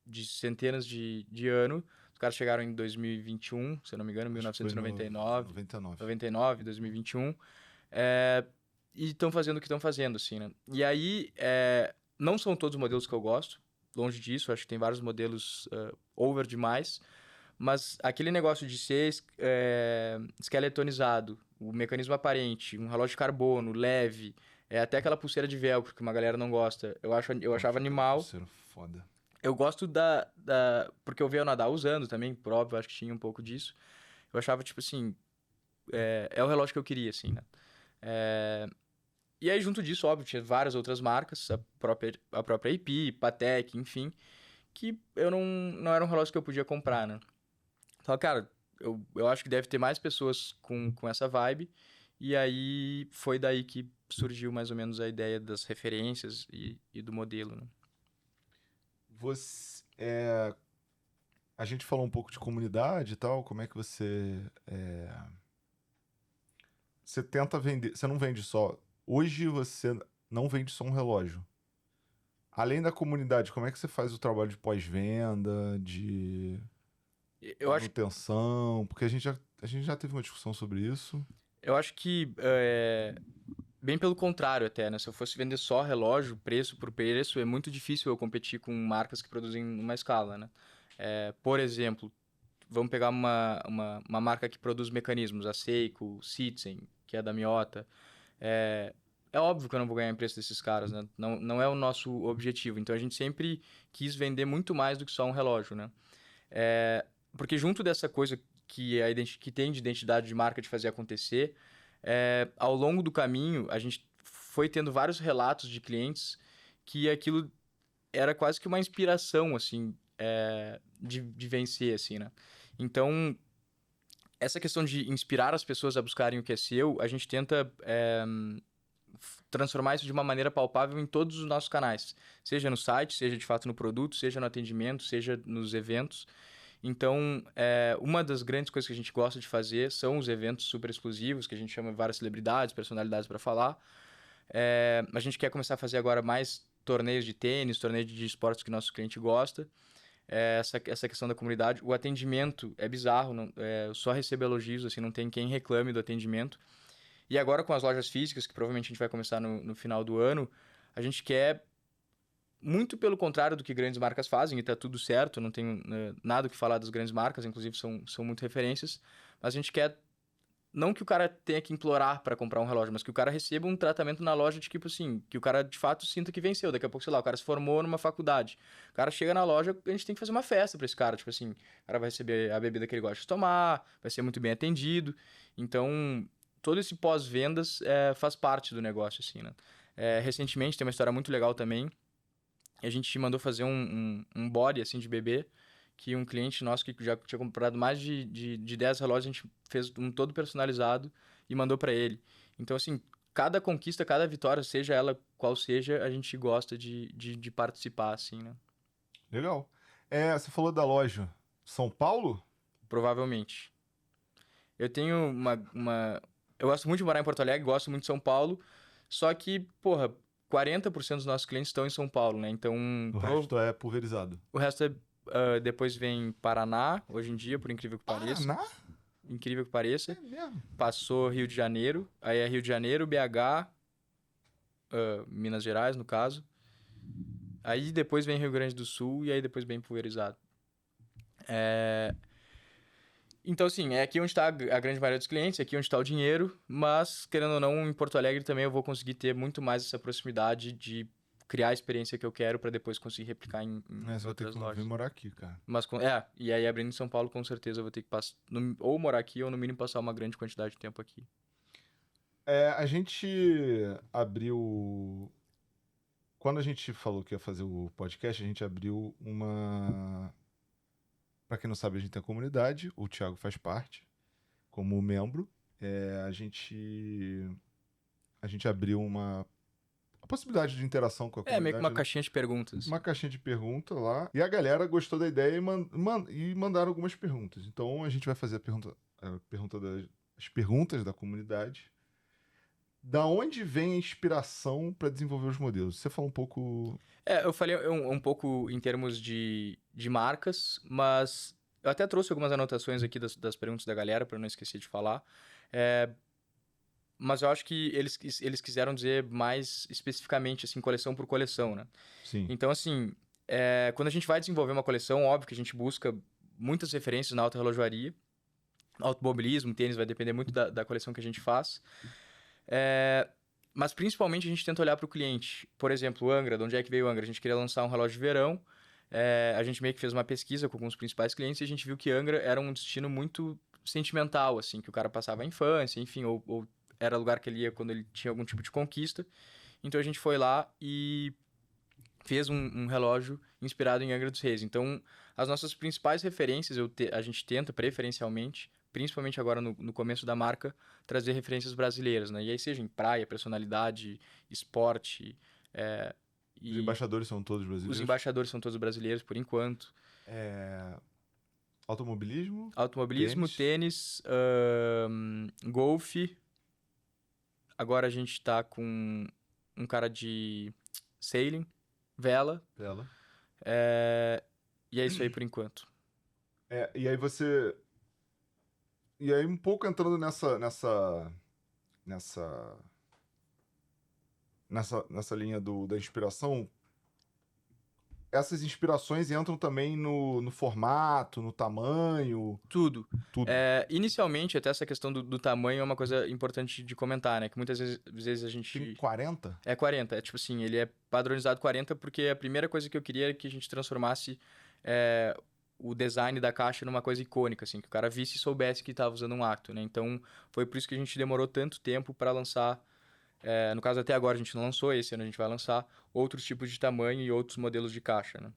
de centenas de anos. Os caras chegaram em 2021, se eu não me engano, 1999. 99. 2021. estão fazendo o que estão fazendo, assim, né? E aí, não são todos os modelos que eu gosto, longe disso, acho que tem vários modelos over demais, mas aquele negócio de ser esqueletonizado, o mecanismo aparente, um relógio de carbono, leve, até aquela pulseira de velcro que uma galera não gosta, eu achava animal. Pulseira foda. Eu gosto porque eu vi o Nadal usando também, por óbvio, acho que tinha um pouco disso. Eu achava, tipo assim, é o relógio que eu queria, assim, né? E aí, junto disso, óbvio, tinha várias outras marcas, a própria AP, Patek, enfim, que não era um relógio que eu podia comprar, né? Então, cara, eu acho que deve ter mais pessoas com essa vibe, e aí foi daí que surgiu mais ou menos a ideia das referências e do modelo, né? A gente falou um pouco de comunidade e tal, como é que você tenta vender, você não vende só, hoje você não vende só um relógio. Além da comunidade, como é que você faz o trabalho de pós-venda, de Eu acho manutenção? Porque a gente já teve uma discussão sobre isso. Eu acho que bem pelo contrário até, né? Se eu fosse vender só relógio, preço por preço, é muito difícil eu competir com marcas que produzem numa escala, né? Por exemplo, vamos pegar uma marca que produz mecanismos, a Seiko, Citizen, que é da Miyota. É óbvio que eu não vou ganhar em preço desses caras, né? Não é o nosso objetivo. Então, a gente sempre quis vender muito mais do que só um relógio, né? Porque junto dessa coisa que tem de identidade de marca de fazer acontecer, ao longo do caminho, a gente foi tendo vários relatos de clientes que aquilo era quase que uma inspiração, assim, de vencer, assim, né? Então, essa questão de inspirar as pessoas a buscarem o que é seu, a gente tenta transformar isso de uma maneira palpável em todos os nossos canais. Seja no site, seja de fato no produto, seja no atendimento, seja nos eventos. Então, uma das grandes coisas que a gente gosta de fazer são os eventos super exclusivos, que a gente chama várias celebridades, personalidades para falar. A gente quer começar a fazer agora mais torneios de tênis, torneios de esportes que nosso cliente gosta. Essa questão da comunidade. O atendimento é bizarro, eu só recebo elogios, assim, não tem quem reclame do atendimento. E agora com as lojas físicas, que provavelmente a gente vai começar no final do ano, a gente quer, muito pelo contrário do que grandes marcas fazem, e tá tudo certo, não tenho nada o que falar das grandes marcas, inclusive são muito referências, mas a gente quer, não que o cara tenha que implorar para comprar um relógio, mas que o cara receba um tratamento na loja de tipo assim, que o cara de fato sinta que venceu. Daqui a pouco, sei lá, o cara se formou numa faculdade. O cara chega na loja, a gente tem que fazer uma festa para esse cara. Tipo assim, o cara vai receber a bebida que ele gosta de tomar, vai ser muito bem atendido. Então, todo esse pós-vendas faz parte do negócio, assim, né? Recentemente, tem uma história muito legal também. A gente mandou fazer um body, assim, de bebê, que um cliente nosso que já tinha comprado mais de 10 relógios, a gente fez um todo personalizado e mandou para ele. Então, assim, cada conquista, cada vitória, seja ela qual seja, a gente gosta de participar, assim, né? Legal. Você falou da loja São Paulo? Provavelmente. Eu tenho Eu gosto muito de morar em Porto Alegre, gosto muito de São Paulo, só que, porra, 40% dos nossos clientes estão em São Paulo, né? Então, O resto é pulverizado. o resto depois vem Paraná, hoje em dia, por incrível que pareça. Paraná? Incrível que pareça. É mesmo? Passou Rio de Janeiro, aí é Rio de Janeiro, BH, Minas Gerais, no caso. Aí depois vem Rio Grande do Sul e aí depois bem pulverizado. Então, assim, é aqui onde está a grande maioria dos clientes, é aqui onde está o dinheiro, mas, querendo ou não, em Porto Alegre também eu vou conseguir ter muito mais essa proximidade de criar a experiência que eu quero para depois conseguir replicar em Você vai ter outras que lojas. vir morar aqui, cara. Mas, e aí abrindo em São Paulo, com certeza eu vou ter que passar, ou morar aqui, ou no mínimo passar uma grande quantidade de tempo aqui. A gente abriu. Quando a gente falou que ia fazer o podcast, a gente abriu uma. Pra quem não sabe, a gente tem a comunidade, o Thiago faz parte, como membro. A gente abriu a possibilidade de interação com a comunidade. Meio que uma né? caixinha de perguntas. Uma caixinha de pergunta lá. E a galera gostou da ideia e mandaram algumas perguntas. Então a gente vai fazer as perguntas da comunidade. Da onde vem a inspiração para desenvolver os modelos? Você falou um pouco. Eu falei um pouco em termos de marcas, mas eu até trouxe algumas anotações aqui das perguntas da galera, para não esquecer de falar. mas eu acho que eles quiseram dizer mais especificamente, assim, coleção por coleção, né? Sim. Então, assim, quando a gente vai desenvolver uma coleção, óbvio que a gente busca muitas referências na alta relojoaria. Automobilismo, tênis, vai depender muito da coleção que a gente faz. Mas principalmente a gente tenta olhar para o cliente. Por exemplo, o Angra, de onde é que veio o Angra? A gente queria lançar um relógio de verão. A gente meio que fez uma pesquisa com alguns principais clientes e a gente viu que Angra era um destino muito sentimental, assim, que o cara passava a infância, enfim, ou era lugar que ele ia quando ele tinha algum tipo de conquista. Então a gente foi lá e fez um relógio inspirado em Angra dos Reis. Então, as nossas principais referências, a gente tenta preferencialmente, principalmente agora no começo da marca, trazer referências brasileiras, né? E aí seja em praia, personalidade, esporte, Os e embaixadores são todos os brasileiros. embaixadores são todos brasileiros por enquanto. Automobilismo, Automobilismo, tênis, golfe. Agora a gente tá com um cara de sailing, vela. tela. E é isso aí por enquanto. E aí você... E aí um pouco entrando nessa linha da inspiração, essas inspirações entram também no formato, no tamanho, Tudo. tudo. Inicialmente, até essa questão do tamanho é uma coisa importante de comentar, né? Que muitas vezes a Tem gente... 40? É 40. É tipo assim, ele é padronizado 40 porque a primeira coisa que eu queria era que a gente transformasse o design da caixa numa coisa icônica, assim. Que o cara visse e soubesse que estava usando um Acto, né? Então, foi por isso que a gente demorou tanto tempo para lançar... no caso, até agora a gente não lançou, esse ano a gente vai lançar outros tipos de tamanho e outros modelos de caixa, né?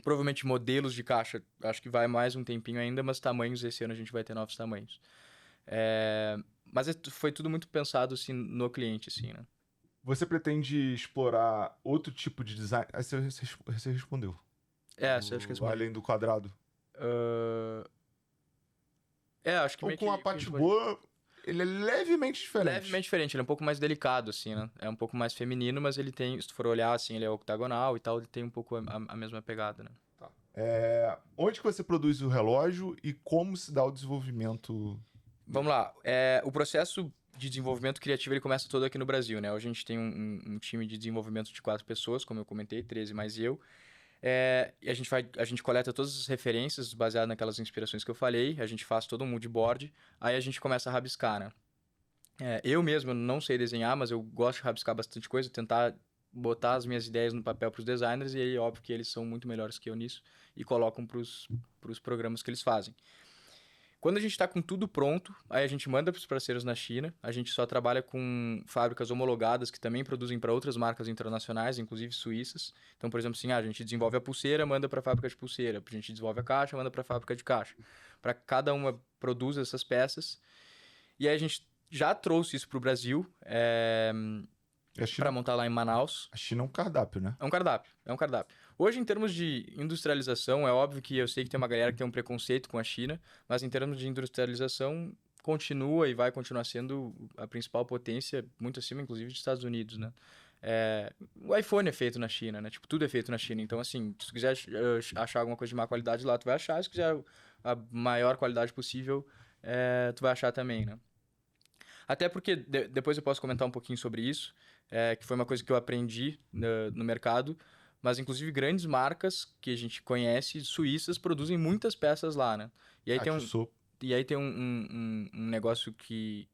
Provavelmente modelos de caixa, acho que vai mais um tempinho ainda, mas tamanhos, esse ano a gente vai ter novos tamanhos. Mas foi tudo muito pensado, assim, no cliente, assim, né? Você pretende explorar outro tipo de design? Aí você respondeu. Acho que eu respondi. Além do quadrado. Ah, acho que Ou meio com a que respondi. Patibô, ele é levemente diferente. Levemente diferente, ele é um pouco mais delicado, assim, né? É um pouco mais feminino, mas ele tem, se tu for olhar, assim, ele é octagonal e tal, ele tem um pouco a mesma pegada, né? Tá. Onde que você produz o relógio e como se dá o desenvolvimento? Vamos lá. O processo de desenvolvimento criativo ele começa todo aqui no Brasil, né? Hoje a gente tem um time de desenvolvimento de 4 pessoas, como eu comentei, 13 mais eu. E a gente coleta todas as referências baseadas naquelas inspirações que eu falei, a gente faz todo um mood board, aí a gente começa a rabiscar, né? Eu mesmo não sei desenhar, mas eu gosto de rabiscar bastante coisa, tentar botar as minhas ideias no papel para os designers, e aí óbvio que eles são muito melhores que eu nisso e colocam para os programas que eles fazem. Quando a gente está com tudo pronto, aí a gente manda para os parceiros na China. A gente só trabalha com fábricas homologadas que também produzem para outras marcas internacionais, inclusive suíças. Então, por exemplo, assim, a gente desenvolve a pulseira, manda para a fábrica de pulseira. A gente desenvolve a caixa, manda para a fábrica de caixa. Para cada uma produz essas peças. E aí a gente já trouxe isso para o Brasil, para montar lá em Manaus. A China é um cardápio, né? É um cardápio, é um cardápio. Hoje, em termos de industrialização, é óbvio que eu sei que tem uma galera que tem um preconceito com a China, mas em termos de industrialização, continua e vai continuar sendo a principal potência, muito acima, inclusive, dos Estados Unidos, né? O iPhone é feito na China, né? Tipo, tudo é feito na China. Então, assim, se tu quiser achar alguma coisa de má qualidade lá, tu vai achar. Se quiser a maior qualidade possível, tu vai achar também, né? Até porque, depois eu posso comentar um pouquinho sobre isso, que foi uma coisa que eu aprendi no mercado, mas inclusive grandes marcas que a gente conhece, suíças, produzem muitas peças lá, né? E aí tem um negócio que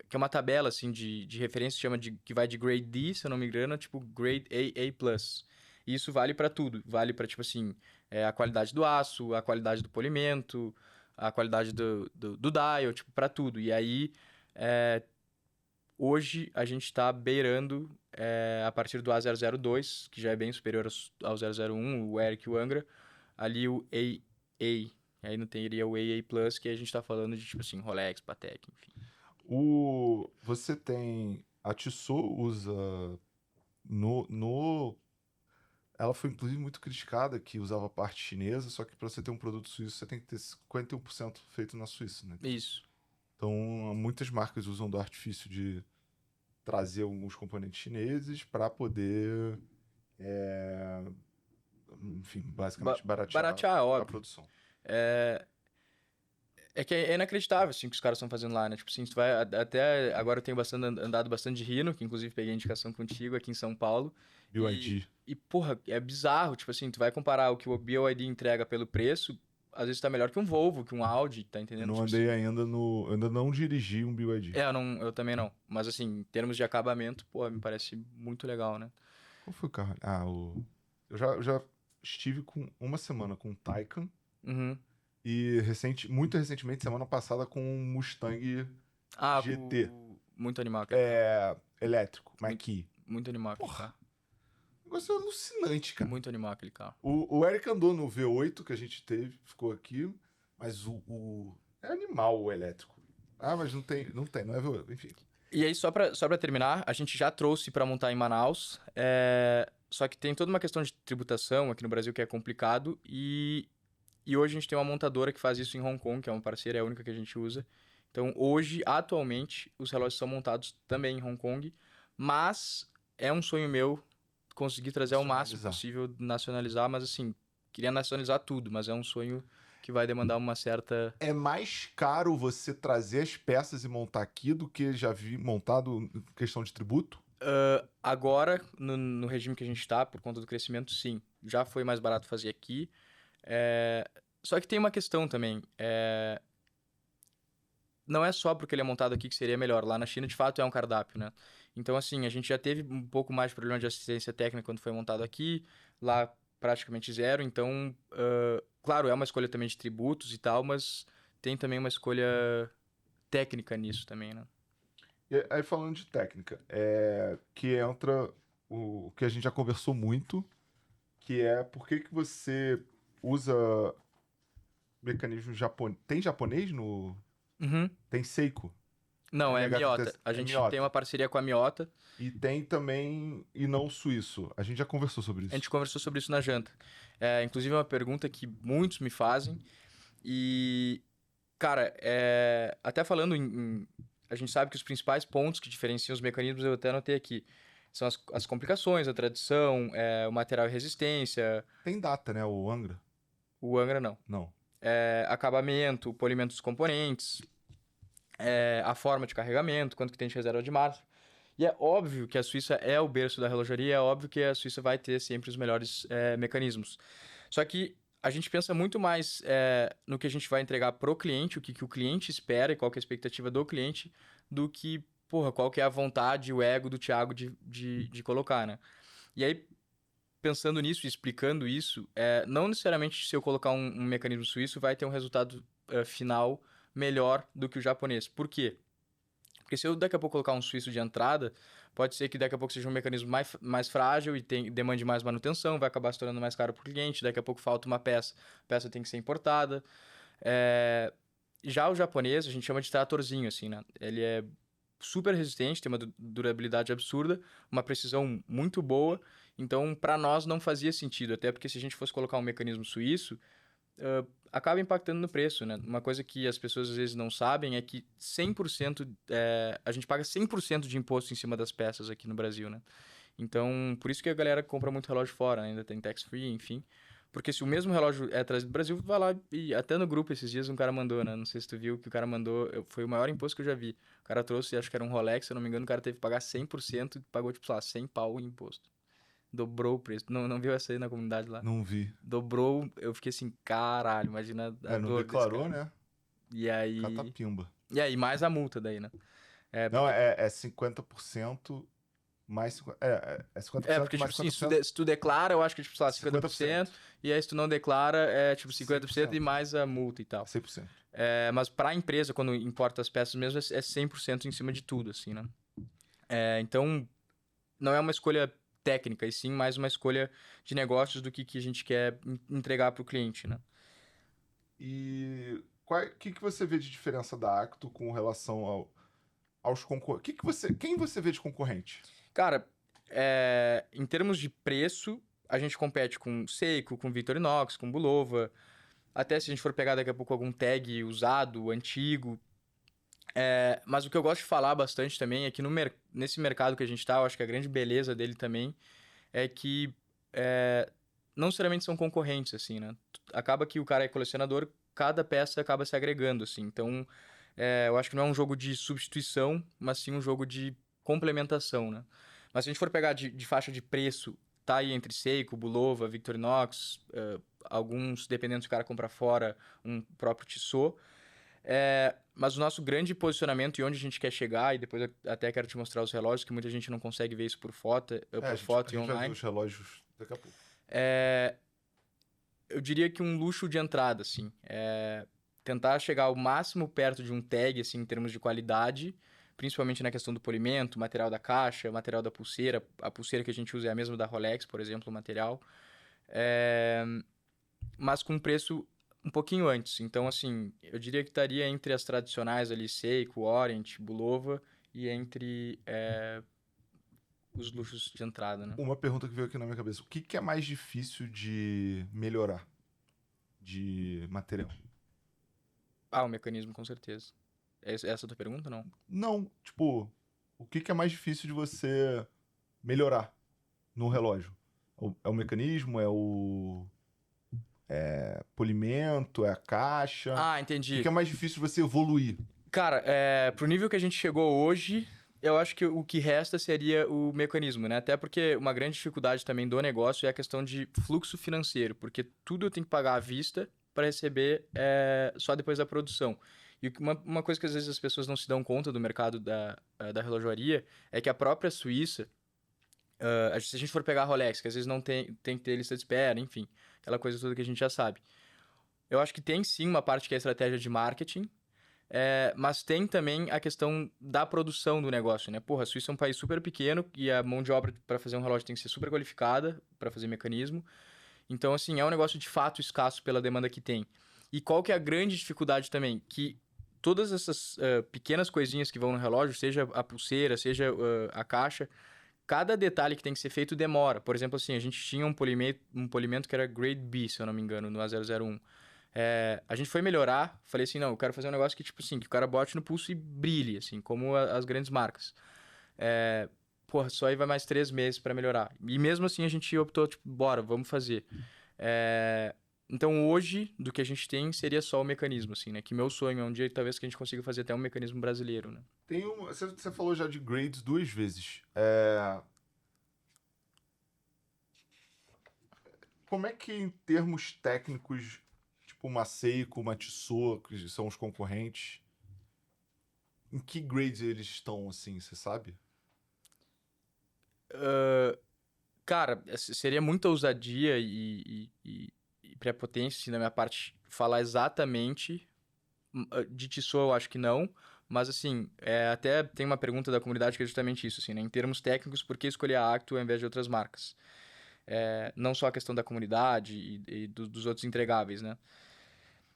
é uma tabela, assim, de referência, que vai de Grade D, se eu não me engano, tipo Grade A, A+. E isso vale para tudo. Vale para, tipo assim, a qualidade do aço, a qualidade do polimento, a qualidade do dial, tipo, para tudo. E aí, hoje, a gente está beirando, a partir do A002, que já é bem superior ao 001, o Eric e o Angra, ali o AA. Aí não teria o AA+, que a gente está falando de, tipo assim, Rolex, Patek, enfim. Você tem... A Tissot usa no... Ela foi, inclusive, muito criticada que usava parte chinesa, só que para você ter um produto suíço, você tem que ter 51% feito na Suíça, né? Isso. Então, muitas marcas usam do artifício de trazer alguns componentes chineses para poder, enfim, basicamente baratear Baratear, a óbvio. produção. É que é inacreditável, assim, o que os caras estão fazendo lá, né? Tipo assim, tu vai... Até agora eu tenho andado bastante de Rhino, que inclusive peguei indicação contigo aqui em São Paulo. BYD. Porra, é bizarro. Tipo assim, tu vai comparar o que o BYD entrega pelo preço, às vezes tá melhor que um Volvo, que um Audi, tá Eu entendendo? não Tipo andei assim... ainda no. Eu ainda não dirigi um BYD. Eu também não. Mas assim, em termos de acabamento, pô, me parece muito legal, né? Qual foi o carro? Ah, o. Eu já estive com uma semana com o Taycan Uhum. e muito recentemente, semana passada, com um Mustang Ah, GT muito animal aquele carro. elétrico, Muito, Mach-E. muito animal aquele Porra, carro. negócio alucinante, cara. Muito animal aquele carro. O Eric andou no V8 que a gente teve, ficou aqui, mas é animal o elétrico. Ah, mas não é V8, enfim. E aí, só pra terminar, a gente já trouxe pra montar em Manaus. Só que tem toda uma questão de tributação aqui no Brasil que é complicado. E hoje a gente tem uma montadora que faz isso em Hong Kong, que é uma parceira, é a única que a gente usa. Então, hoje, atualmente, os relógios são montados também em Hong Kong. Mas é um sonho meu conseguir trazer ao máximo Nacionalizar. possível, nacionalizar. Mas assim, queria nacionalizar tudo, mas é um sonho que vai demandar uma certa... É mais caro você trazer as peças e montar aqui do que já vi montado em questão de tributo? Agora, no regime que a gente está, por conta do crescimento, sim. Já foi mais barato fazer aqui. Só que tem uma questão também. Não é só porque ele é montado aqui que seria melhor. Lá na China, de fato, é um cardápio, né? Então, assim, a gente já teve um pouco mais de problema de assistência técnica quando foi montado aqui. Lá, praticamente zero. Então, claro, é uma escolha também de tributos e tal, mas tem também uma escolha técnica nisso também, né? E aí, falando de técnica, que entra o que a gente já conversou muito, que é por que que você usa mecanismo japonês. Tem japonês no. Uhum. Tem Seiko. Não, é Miota. A É gente tem Miyota. uma parceria com a Miota. E tem também. E não suíço. A gente já conversou sobre A gente isso. conversou sobre isso na janta. Inclusive, é uma pergunta que muitos me fazem. E, cara, até falando a gente sabe que os principais pontos que diferenciam os mecanismos, eu até anotei aqui, são as complicações, a tradição, o material e resistência, Tem data, né? O Angra? o Angra não. Não. Acabamento, o polimento dos componentes, a forma de carregamento, quanto que tem de reserva de marcha. E é óbvio que a Suíça é o berço da relojaria, é óbvio que a Suíça vai ter sempre os melhores mecanismos. Só que a gente pensa muito mais no que a gente vai entregar pro cliente, o que o cliente espera e qual que é a expectativa do cliente, do que, porra, qual que é a vontade, o ego do Thiago de colocar, né? E aí, pensando nisso e explicando isso, não necessariamente se eu colocar um mecanismo suíço vai ter um resultado final melhor do que o japonês. Por quê? Porque se eu daqui a pouco colocar um suíço de entrada, pode ser que daqui a pouco seja um mecanismo mais frágil e demande mais manutenção, vai acabar se tornando mais caro para o cliente, daqui a pouco falta uma peça, a peça tem que ser importada. Já o japonês, a gente chama de tratorzinho, assim, né? Ele é super resistente, tem uma durabilidade absurda, uma precisão muito boa, então para nós não fazia sentido, até porque se a gente fosse colocar um mecanismo suíço, acaba impactando no preço, né? Uma coisa que as pessoas às vezes não sabem é que 100%, a gente paga 100% de imposto em cima das peças aqui no Brasil, né? Então, por isso que a galera compra muito relógio fora, né? Ainda tem tax free, enfim. Porque se o mesmo relógio é trazido do Brasil, vai lá e até no grupo esses dias um cara mandou, né? Não sei se tu viu que o cara mandou, foi o maior imposto que eu já vi. O cara trouxe, acho que era um Rolex, se eu não me engano, o cara teve que pagar 100% e pagou, tipo, sei lá, 100 pau em imposto. Dobrou o preço. Não viu essa aí na comunidade lá? Não vi. Dobrou, eu fiquei assim, caralho, imagina a Não dor desse declarou, cara. né? E aí. Catapimba. E aí, mais a multa daí, né? Não, Porque, é 50% mais 50%. É 50% porque mais tipo, assim, 50%. se tu declara, eu acho que, tipo, sei lá, 50%. 50%, e aí se tu não declara, é tipo 50% e 100%. mais a multa e tal. 100%. Mas pra empresa, quando importa as peças mesmo, é 100% em cima de tudo, assim, né? Então, não é uma escolha técnica, e sim mais uma escolha de negócios do que a gente quer entregar pro cliente, né? E o que você vê de diferença da Acto com relação aos concorrentes? Quem você vê de concorrente? Cara, em termos de preço, a gente compete com Seiko, com Victorinox, com Bulova. Até se a gente for pegar daqui a pouco algum tag usado, antigo. Mas o que eu gosto de falar bastante também é que nesse mercado que a gente tá, eu acho que a grande beleza dele também é que não necessariamente são concorrentes, assim, né? Acaba que o cara é colecionador, cada peça acaba se agregando, assim. Então, eu acho que não é um jogo de substituição, mas sim um jogo de complementação, né? Mas se a gente for pegar de faixa de preço, tá aí entre Seiko, Bulova, Victorinox, alguns, dependendo se o cara comprar fora, um próprio Tissot. Mas o nosso grande posicionamento e onde a gente quer chegar, e depois eu até quero te mostrar os relógios, que muita gente não consegue ver isso por foto, A por gente, a foto e gente vai ver online. os relógios daqui a pouco. Eu diria que um luxo de entrada, assim. Tentar chegar o máximo perto de um tag, assim, em termos de qualidade, principalmente na questão do polimento, material da caixa, material da pulseira. A pulseira que a gente usa é a mesma da Rolex, por exemplo, o material. Mas com um preço um pouquinho antes. Então, assim, eu diria que estaria entre as tradicionais ali, Seiko, Orient, Bulova, e entre os luxos de entrada, né? Uma pergunta que veio aqui na minha cabeça. O que, que é mais difícil de melhorar de material? Ah, o mecanismo, com certeza. Essa é a tua pergunta, não? Não, tipo, o que, que é mais difícil de você melhorar no relógio? É o mecanismo? É o polimento? É a caixa? Ah, O que, entendi. que é mais difícil de você evoluir? Cara, pro nível que a gente chegou hoje, eu acho que o que resta seria o mecanismo, né? Até porque uma grande dificuldade também do negócio é a questão de fluxo financeiro, porque tudo eu tenho que pagar à vista para receber só depois da produção. E uma coisa que às vezes as pessoas não se dão conta do mercado da relojoaria é que a própria Suíça, se a gente for pegar a Rolex, que às vezes não tem que ter lista de espera, enfim, aquela coisa toda que a gente já sabe. Eu acho que tem sim uma parte que é estratégia de marketing, mas tem também a questão da produção do negócio, né? Porra, a Suíça é um país super pequeno e a mão de obra para fazer um relógio tem que ser super qualificada para fazer mecanismo. Então, assim, é um negócio de fato escasso pela demanda que tem. E qual que é a grande dificuldade também? Que todas essas pequenas coisinhas que vão no relógio, seja a pulseira, seja a caixa, cada detalhe que tem que ser feito demora. Por exemplo, assim, a gente tinha um polimento que era Grade B, se eu não me engano, no A001. A gente foi melhorar, falei assim, não, eu quero fazer um negócio que, tipo assim, que o cara bote no pulso e brilhe, assim, como as grandes marcas. Porra, só aí vai mais 3 meses para melhorar. E mesmo assim a gente optou, tipo, bora, vamos fazer. Então hoje, do que a gente tem, seria só o mecanismo, assim, né? Que meu sonho é um dia, talvez, que a gente consiga fazer até um mecanismo brasileiro, né? Você falou já de grades duas vezes. Como é que, em termos técnicos, tipo uma Seiko, uma Tissot, que são os concorrentes, em que grades eles estão, assim, você sabe? Cara, seria muita ousadia e prepotência, assim, da minha parte, falar exatamente. De Tissot eu acho que não, mas assim, até tem uma pergunta da comunidade que é justamente isso, assim, né? Em termos técnicos, por que escolher a Acto ao invés de outras marcas? Não só a questão da comunidade e dos outros entregáveis, né?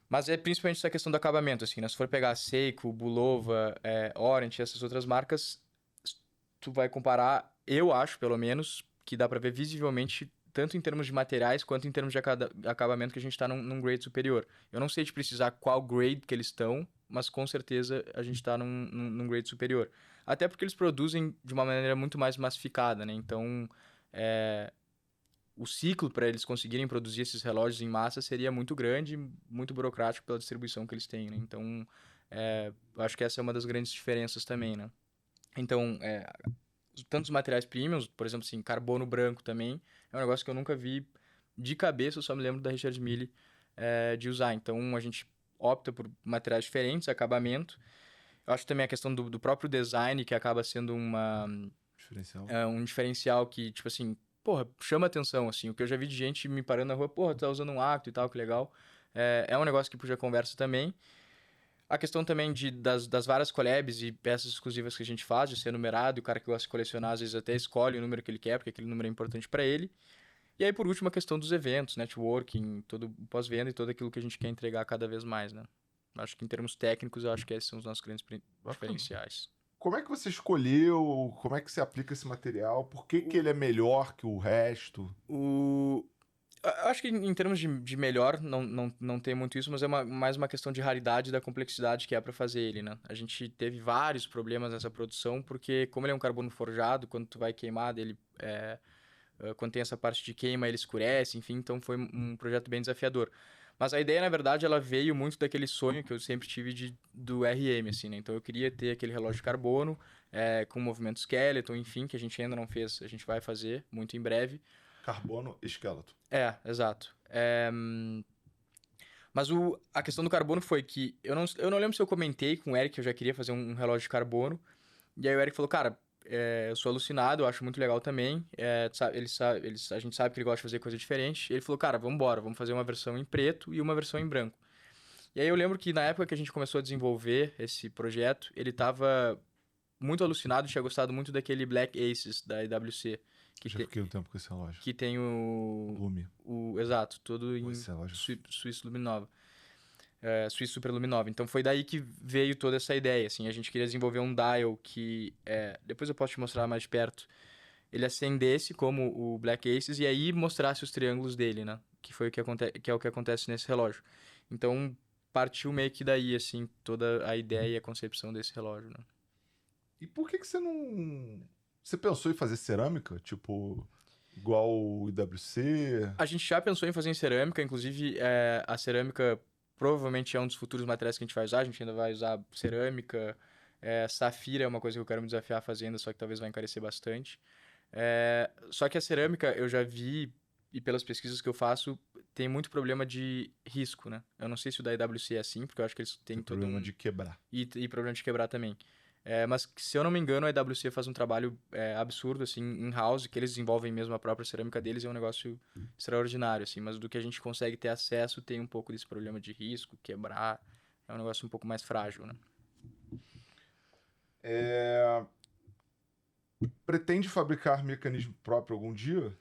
Mas é principalmente essa questão do acabamento, assim, né? Se for pegar a Seiko, Bulova, Orient, essas outras marcas, tu vai comparar, eu acho, pelo menos, que dá pra ver visivelmente, tanto em termos de materiais, quanto em termos de acabamento, que a gente tá num grade superior. Eu não sei te precisar qual grade que eles estão, mas com certeza a gente tá num grade superior. Até porque eles produzem de uma maneira muito mais massificada, né? Então, o ciclo para eles conseguirem produzir esses relógios em massa seria muito grande, muito burocrático pela distribuição que eles têm, né? Então, eu acho que essa é uma das grandes diferenças também, né? Então, tantos materiais premiums, por exemplo, assim, carbono branco também, é um negócio que eu nunca vi de cabeça, eu só me lembro da Richard Mille de usar. Então, a gente opta por materiais diferentes, acabamento. Eu acho também a questão do próprio design, que acaba sendo Diferencial. um diferencial que, tipo assim, porra, chama atenção, assim. O que eu já vi de gente me parando na rua, porra, tá usando um Acto e tal, que legal. É um negócio que puxa conversa também. A questão também das várias collabs e peças exclusivas que a gente faz, de ser numerado, e o cara que gosta de colecionar, às vezes até escolhe o número que ele quer, porque aquele número é importante para ele. E aí, por último, a questão dos eventos, networking, todo o pós-venda e tudo aquilo que a gente quer entregar cada vez mais, né? Acho que em termos técnicos, eu acho que esses são os nossos grandes Bacana. diferenciais. Como é que você escolheu? Como é que você aplica esse material? Por que, que ele é melhor que o resto? Eu acho que em termos de melhor, não tem muito isso, mas é mais uma questão de raridade da complexidade que é para fazer ele, né? A gente teve vários problemas nessa produção, porque como ele é um carbono forjado, quando tu vai queimar dele Quando tem essa parte de queima, ele escurece, enfim, então foi um projeto bem desafiador. Mas a ideia, na verdade, ela veio muito daquele sonho que eu sempre tive do RM, assim, né? Então eu queria ter aquele relógio de carbono, com movimento skeleton, enfim, que a gente ainda não fez, a gente vai fazer muito em breve. Carbono esqueleto. Exato. Mas a questão do carbono foi que eu não lembro se eu comentei com o Eric que eu já queria fazer um relógio de carbono. E aí o Eric falou, cara, eu sou alucinado, eu acho muito legal também. A gente sabe que ele gosta de fazer coisa diferente. E ele falou, cara, vamos embora, vamos fazer uma versão em preto e uma versão em branco. E aí eu lembro que na época que a gente começou a desenvolver esse projeto, ele estava muito alucinado, tinha gostado muito daquele Black Aces da IWC. Já fiquei um tempo com esse relógio. Que tem Lume. Exato, todo em Swiss Luminova. Swiss Super Luminova. Então foi daí que veio toda essa ideia, assim. A gente queria desenvolver um dial que, depois eu posso te mostrar mais de perto, ele acendesse como o Black Aces e aí mostrasse os triângulos dele, né? Que foi que é o que acontece nesse relógio. Então partiu meio que daí, assim, toda a ideia e a concepção desse relógio, né? E por que você não... Você pensou em fazer cerâmica? Tipo, igual o IWC? A gente já pensou em fazer em cerâmica, inclusive a cerâmica provavelmente é um dos futuros materiais que a gente vai usar. A gente ainda vai usar cerâmica, safira é uma coisa que eu quero me desafiar fazendo, só que talvez vai encarecer bastante. Só que a cerâmica eu já vi, e pelas pesquisas que eu faço, tem muito problema de risco, né? Eu não sei se o da IWC é assim, porque eu acho que eles têm Tem problema de quebrar. E problema de quebrar também. Mas, se eu não me engano, a IWC faz um trabalho absurdo, assim, in-house, que eles desenvolvem mesmo a própria cerâmica deles, é um negócio extraordinário, assim. Mas do que a gente consegue ter acesso, tem um pouco desse problema de risco, quebrar, é um negócio um pouco mais frágil, né? Pretende fabricar mecanismo próprio algum dia?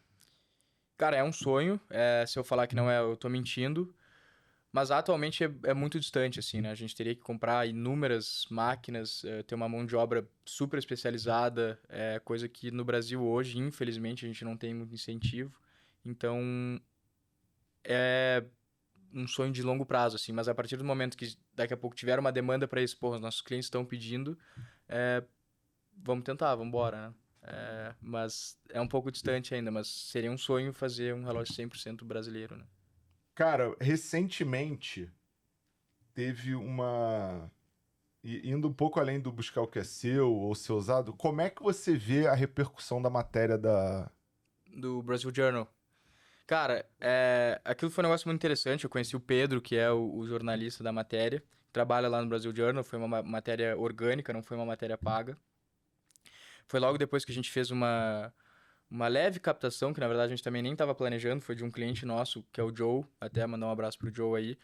Cara, é um sonho. Se eu falar que não é, eu tô mentindo. Mas atualmente é muito distante, assim, né? A gente teria que comprar inúmeras máquinas, ter uma mão de obra super especializada, coisa que no Brasil hoje, infelizmente, a gente não tem muito incentivo. Então, é um sonho de longo prazo, assim. Mas a partir do momento que daqui a pouco tiver uma demanda para isso, pô, os nossos clientes estão pedindo, vamos tentar, vamos embora, né? Mas é um pouco distante ainda, mas seria um sonho fazer um relógio 100% brasileiro, né? Cara, recentemente teve uma... Indo um pouco além do buscar o que é seu ou ser usado, como é que você vê a repercussão da matéria da... Do Brasil Journal. Cara, aquilo foi um negócio muito interessante. Eu conheci o Pedro, que é o jornalista da matéria. Trabalha lá no Brasil Journal. Foi uma matéria orgânica, não foi uma matéria paga. Foi logo depois que a gente fez uma leve captação, que na verdade a gente também nem estava planejando. Foi de um cliente nosso, que é o Joe. Até mandar um abraço pro Joe aí.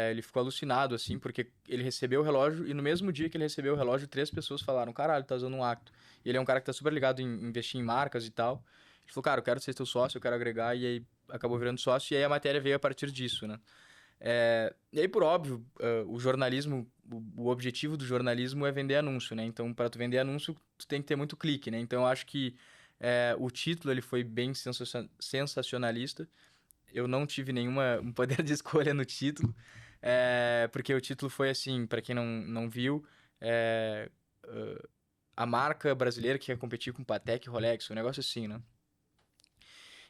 Ele ficou alucinado, assim, porque ele recebeu o relógio e no mesmo dia que ele recebeu o relógio, 3 pessoas falaram, caralho, tá usando um Acto. E ele é um cara que tá super ligado em investir em marcas e tal. Ele falou, cara, eu quero ser teu sócio, eu quero agregar, e aí acabou virando sócio, e aí a matéria veio a partir disso, né? E aí, por óbvio, o jornalismo, o objetivo do jornalismo é vender anúncio, né? Então, para tu vender anúncio, tu tem que ter muito clique, né? Então, eu acho que o título ele foi bem sensacionalista. Eu não tive um poder de escolha no título, porque o título foi assim, para quem não viu, é, a marca brasileira que quer competir com Patek e Rolex, um negócio assim, né?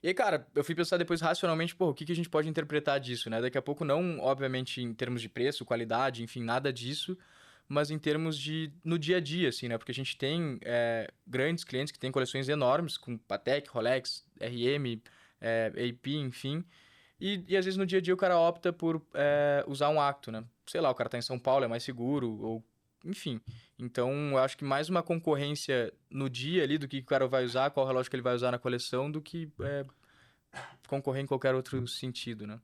E aí, cara, eu fui pensar depois racionalmente, pô, o que a gente pode interpretar disso, né? Daqui a pouco não, obviamente, em termos de preço, qualidade, enfim, nada disso, mas em termos de no dia a dia, assim, né? Porque a gente tem grandes clientes que têm coleções enormes, com Patek, Rolex, RM, AP, enfim, e às vezes no dia a dia o cara opta por usar um Acto, né? Sei lá, o cara tá em São Paulo, é mais seguro, ou enfim. Então, eu acho que mais uma concorrência no dia ali do que o cara vai usar, qual relógio que ele vai usar na coleção, do que concorrer em qualquer outro sentido, né?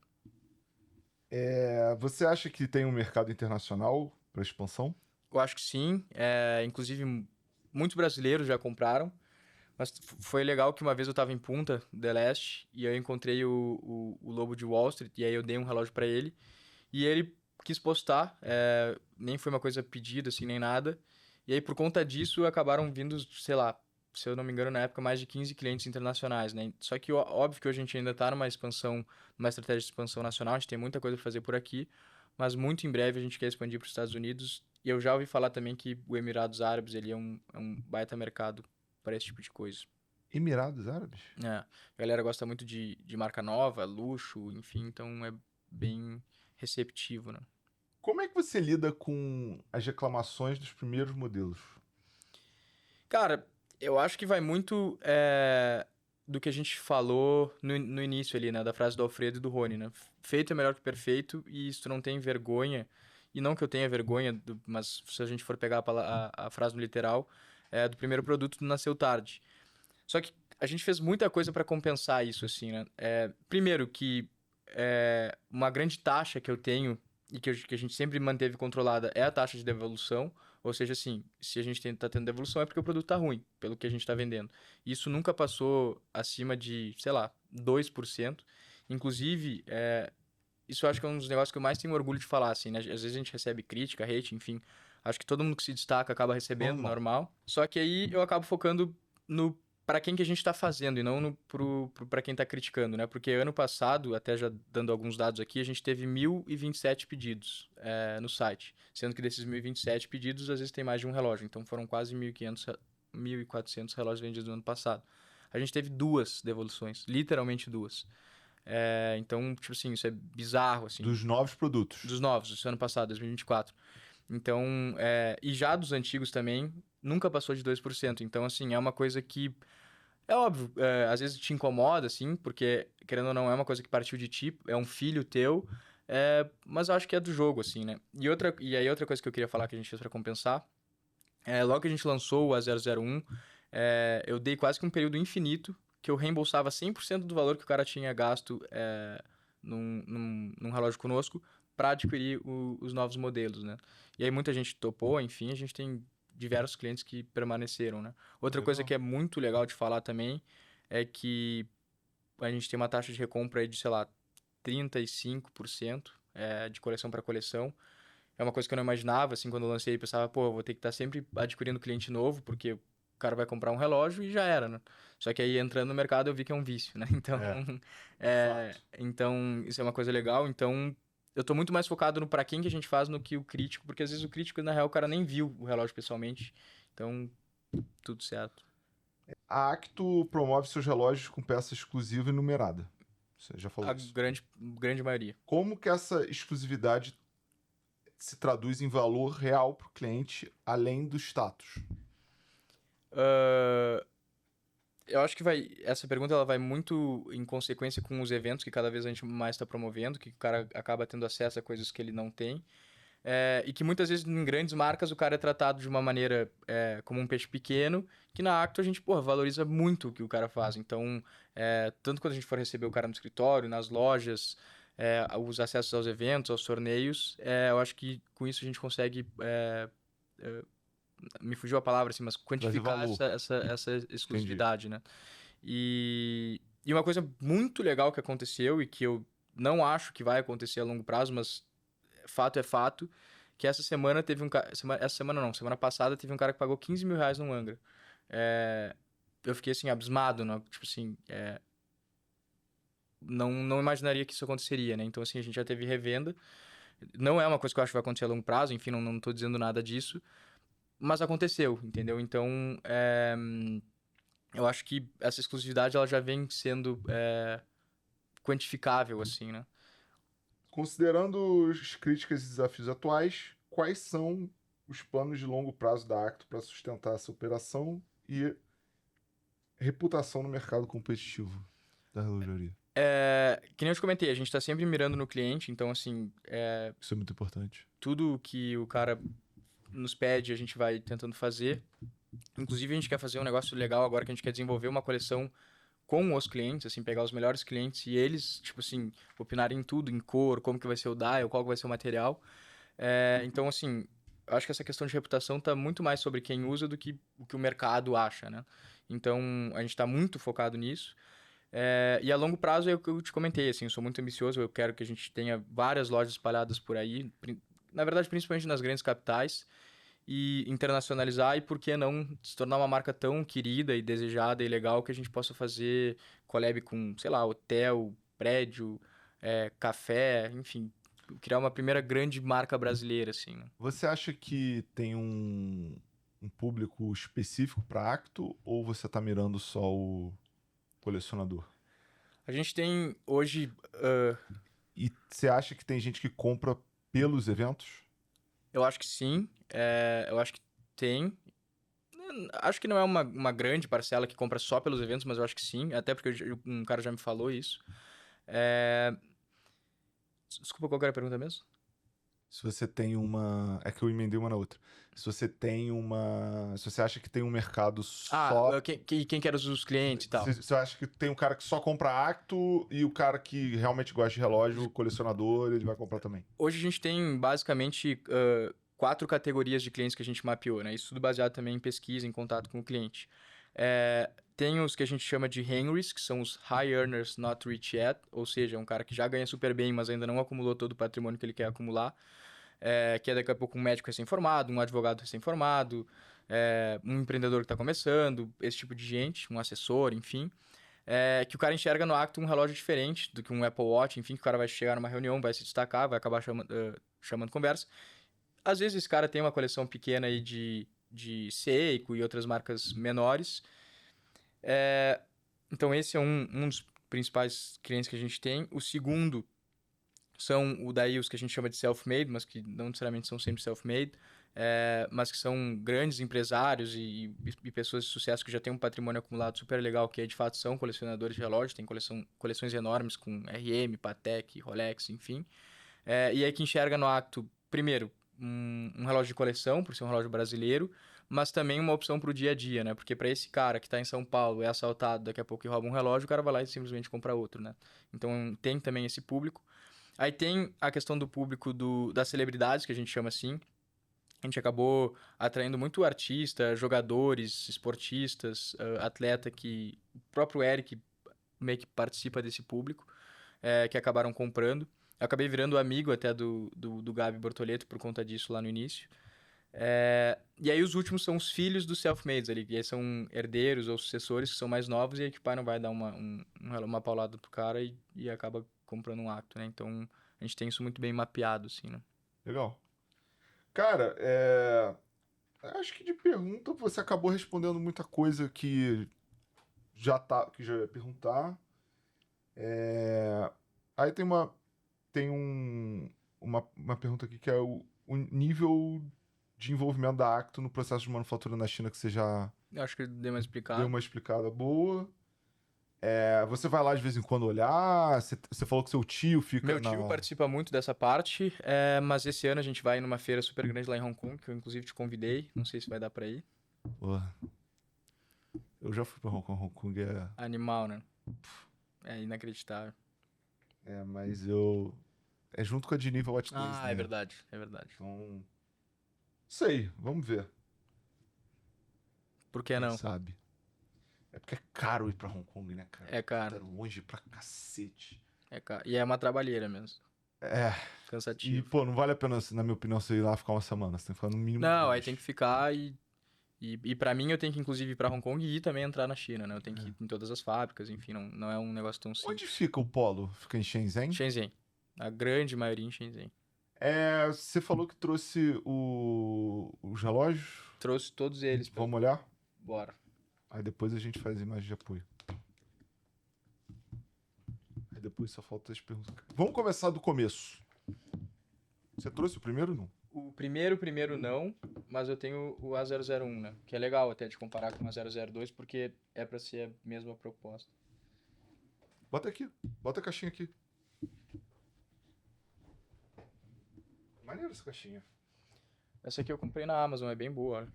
Você acha que tem um mercado internacional para expansão? Eu acho que sim. Inclusive, muitos brasileiros já compraram. Mas foi legal que uma vez eu tava em Punta del Este e eu encontrei o Lobo de Wall Street e aí eu dei um relógio para ele. E ele quis postar, nem foi uma coisa pedida assim, nem nada. E aí por conta disso acabaram vindo, sei lá, se eu não me engano na época, mais de 15 clientes internacionais, né? Só que óbvio que hoje a gente ainda tá numa expansão, numa estratégia de expansão nacional, a gente tem muita coisa para fazer por aqui, mas muito em breve a gente quer expandir para os Estados Unidos. E eu já ouvi falar também que o Emirados Árabes ele é um baita mercado para esse tipo de coisa. Emirados Árabes? A galera gosta muito de marca nova, luxo, enfim, então é bem receptivo, né? Como é que você lida com as reclamações dos primeiros modelos? Cara, eu acho que vai muito do que a gente falou no início ali, né? Da frase do Alfredo e do Rony, né? Feito é melhor que perfeito e se tu não tem vergonha, e não que eu tenha vergonha, mas se a gente for pegar a frase no literal, do primeiro produto nasceu tarde. Só que a gente fez muita coisa para compensar isso, assim, né? Primeiro que uma grande taxa que eu tenho e que a gente sempre manteve controlada é a taxa de devolução. Ou seja, assim, se a gente está tendo devolução é porque o produto está ruim, pelo que a gente está vendendo. Isso nunca passou acima de, sei lá, 2%. Inclusive, isso eu acho que é um dos negócios que eu mais tenho orgulho de falar, assim, né? Às vezes a gente recebe crítica, hate, enfim. Acho que todo mundo que se destaca acaba recebendo, normal. Só que aí eu acabo focando no para quem que a gente está fazendo e não no para quem está criticando, né? Porque ano passado, até já dando alguns dados aqui, a gente teve 1.027 pedidos no site. Sendo que desses 1.027 pedidos, às vezes tem mais de um relógio. Então foram quase 1.500, 1.400 relógios vendidos no ano passado. A gente teve 2 devoluções, literalmente 2. Então, tipo assim, isso é bizarro, assim. Dos novos produtos. Dos novos, do ano passado, 2024. Então, e já dos antigos também, nunca passou de 2%. Então, assim, é uma coisa que, é óbvio, às vezes te incomoda, assim, porque, querendo ou não, é uma coisa que partiu de ti, é um filho teu, mas eu acho que é do jogo, assim, né? E aí outra coisa que eu queria falar que a gente fez pra compensar, logo que a gente lançou o A001, eu dei quase que um período infinito que eu reembolsava 100% do valor que o cara tinha gasto num relógio conosco para adquirir os novos modelos, né? E aí muita gente topou, enfim, a gente tem diversos clientes que permaneceram, né? Outra coisa que é muito legal de falar também é que a gente tem uma taxa de recompra aí de, sei lá, 35% de coleção para coleção. É uma coisa que eu não imaginava, assim, quando eu lancei, eu pensava, pô, eu vou ter que estar sempre adquirindo cliente novo, porque o cara vai comprar um relógio e já era, né? Só que aí, entrando no mercado, eu vi que é um vício, né? Então, então isso é uma coisa legal. Então, eu tô muito mais focado no pra quem que a gente faz no que o crítico, porque às vezes o crítico, na real, o cara nem viu o relógio pessoalmente. Então, tudo certo. A Acto promove seus relógios com peça exclusiva e numerada. Você já falou A isso. grande maioria. Como que essa exclusividade se traduz em valor real para o cliente, além do status? Eu acho que essa pergunta ela vai muito em consequência com os eventos que cada vez a gente mais está promovendo, que o cara acaba tendo acesso a coisas que ele não tem. E que muitas vezes em grandes marcas o cara é tratado de uma maneira como um peixe pequeno, que na Acto a gente, porra, valoriza muito o que o cara faz. Então, tanto quando a gente for receber o cara no escritório, nas lojas, os acessos aos eventos, aos torneios, eu acho que com isso a gente consegue me fugiu a palavra, assim, mas quantificar essa exclusividade, né? E uma coisa muito legal que aconteceu e que eu não acho que vai acontecer a longo prazo, mas fato é fato, que essa semana teve um cara... Essa semana não, semana passada teve um cara que pagou 15 mil reais no Angra. Eu fiquei, assim, abismado, né? Tipo assim, não imaginaria que isso aconteceria, né? Então, assim, a gente já teve revenda. Não é uma coisa que eu acho que vai acontecer a longo prazo, enfim, não tô dizendo nada disso. Mas aconteceu, entendeu? Então, eu acho que essa exclusividade ela já vem sendo quantificável, assim, né? Considerando as críticas e desafios atuais, quais são os planos de longo prazo da Acto para sustentar essa operação e reputação no mercado competitivo da relojaria? Que nem eu te comentei, a gente está sempre mirando no cliente, então, assim, Isso é muito importante. tudo que o cara nos pede, a gente vai tentando fazer. Inclusive, a gente quer fazer um negócio legal agora, que a gente quer desenvolver uma coleção com os clientes, assim, pegar os melhores clientes e eles, tipo assim, opinarem em tudo, em cor, como que vai ser o dial, qual que vai ser o material. Então, assim, eu acho que essa questão de reputação tá muito mais sobre quem usa do que o que o mercado acha, né? Então, a gente está muito focado nisso. E a longo prazo é o que eu te comentei, assim, eu sou muito ambicioso, eu quero que a gente tenha várias lojas espalhadas por aí, na verdade, principalmente nas grandes capitais, e internacionalizar, e por que não se tornar uma marca tão querida e desejada e legal que a gente possa fazer collab com, sei lá, hotel, prédio, café, enfim, criar uma primeira grande marca brasileira, assim, né? Você acha que tem um um público específico para Acto ou você tá mirando só o colecionador? A gente tem hoje. E você acha que tem gente que compra pelos eventos? Eu acho que sim. Eu acho que tem. Acho que não é uma grande parcela que compra só pelos eventos, mas eu acho que sim. Até porque um cara já me falou isso. É, Desculpa, qual que era a pergunta mesmo? Se você tem uma. É que eu emendei uma na outra. Se você tem uma. Se você acha que tem um mercado só. Quem que eram os clientes e tal. Se você acha que tem um cara que só compra Acto e o cara que realmente gosta de relógio, colecionador, ele vai comprar também. Hoje a gente tem basicamente 4 categorias de clientes que a gente mapeou, né? Isso tudo baseado também em pesquisa, em contato com o cliente. Tem os que a gente chama de Henrys, que são os High Earners Not Rich Yet, ou seja, um cara que já ganha super bem, mas ainda não acumulou todo o patrimônio que ele quer acumular. Que é daqui a pouco um médico recém-formado, um advogado recém-formado, um empreendedor que está começando, esse tipo de gente, um assessor, enfim. Que o cara enxerga no Acto um relógio diferente do que um Apple Watch, enfim, que o cara vai chegar numa reunião, vai se destacar, vai acabar chamando conversa. Às vezes esse cara tem uma coleção pequena aí de Seiko e outras marcas menores. Então esse é um dos principais clientes que a gente tem. O segundo são daí os que a gente chama de self-made, mas que não necessariamente são sempre self-made, mas que são grandes empresários e pessoas de sucesso que já têm um patrimônio acumulado super legal, que de fato são colecionadores de relógios, tem coleções enormes com RM, Patek, Rolex, enfim. E aí que enxerga no Acto, primeiro, um relógio de coleção, por ser um relógio brasileiro, mas também uma opção para o dia a dia, né? Porque para esse cara que está em São Paulo, é assaltado daqui a pouco e rouba um relógio, o cara vai lá e simplesmente compra outro, né? Então tem também esse público. Aí tem a questão do público das celebridades, que a gente chama assim. A gente acabou atraindo muito artista, jogadores, esportistas, atleta que... O próprio Eric meio que participa desse público, que acabaram comprando. Eu acabei virando amigo até do Gabi Bortoleto por conta disso lá no início. E aí os últimos são os filhos dos self-mades ali, que aí são herdeiros ou sucessores que são mais novos, e aí que o pai não vai dar uma paulada pro cara e acaba comprando um Acto, né? Então a gente tem isso muito bem mapeado, assim, né? Legal. Cara, acho que de pergunta você acabou respondendo muita coisa que que já ia perguntar. Aí tem uma pergunta aqui que é o nível de envolvimento da Acto no processo de manufatura na China que você já Eu acho que eu dei uma deu explicada. uma explicada boa. Você vai lá de vez em quando olhar? Você falou que seu tio fica Meu tio participa muito dessa parte, mas esse ano a gente vai numa feira super grande lá em Hong Kong, que eu inclusive te convidei. Não sei se vai dar pra ir. Porra, eu já fui pra Hong Kong. Hong Kong Animal, né? É inacreditável. mas eu... É junto com a Geneva Watch Days, Ah, né? é verdade, é verdade. Então, sei, vamos ver. Por que Quem não? sabe? É porque é caro ir pra Hong Kong, né, cara? É Tá caro, longe pra cacete. é caro. E é uma trabalheira mesmo. É, e, Cansativo. pô, não vale a pena, na minha opinião, você ir lá ficar uma semana. Você tem que ficar no mínimo Não, aí 2. tem que ficar e para mim eu tenho que inclusive ir pra Hong Kong e também entrar na China, né? Eu tenho que ir em todas as fábricas, enfim, não é um negócio tão Onde simples. fica o polo? Fica em Shenzhen? Shenzhen. A grande maioria em Shenzhen. Você falou que trouxe os relógios. Trouxe todos eles pra... Vamos olhar? Bora. Aí depois a gente faz imagem de apoio. Aí depois só falta as perguntas. Vamos começar do começo. Você trouxe o primeiro, não? O primeiro não, mas eu tenho o A001, né? Que é legal até de comparar com o A002, porque é pra ser a mesma proposta. Bota aqui. Bota a caixinha aqui. Maneiro essa caixinha. Essa aqui eu comprei na Amazon, é bem boa, né?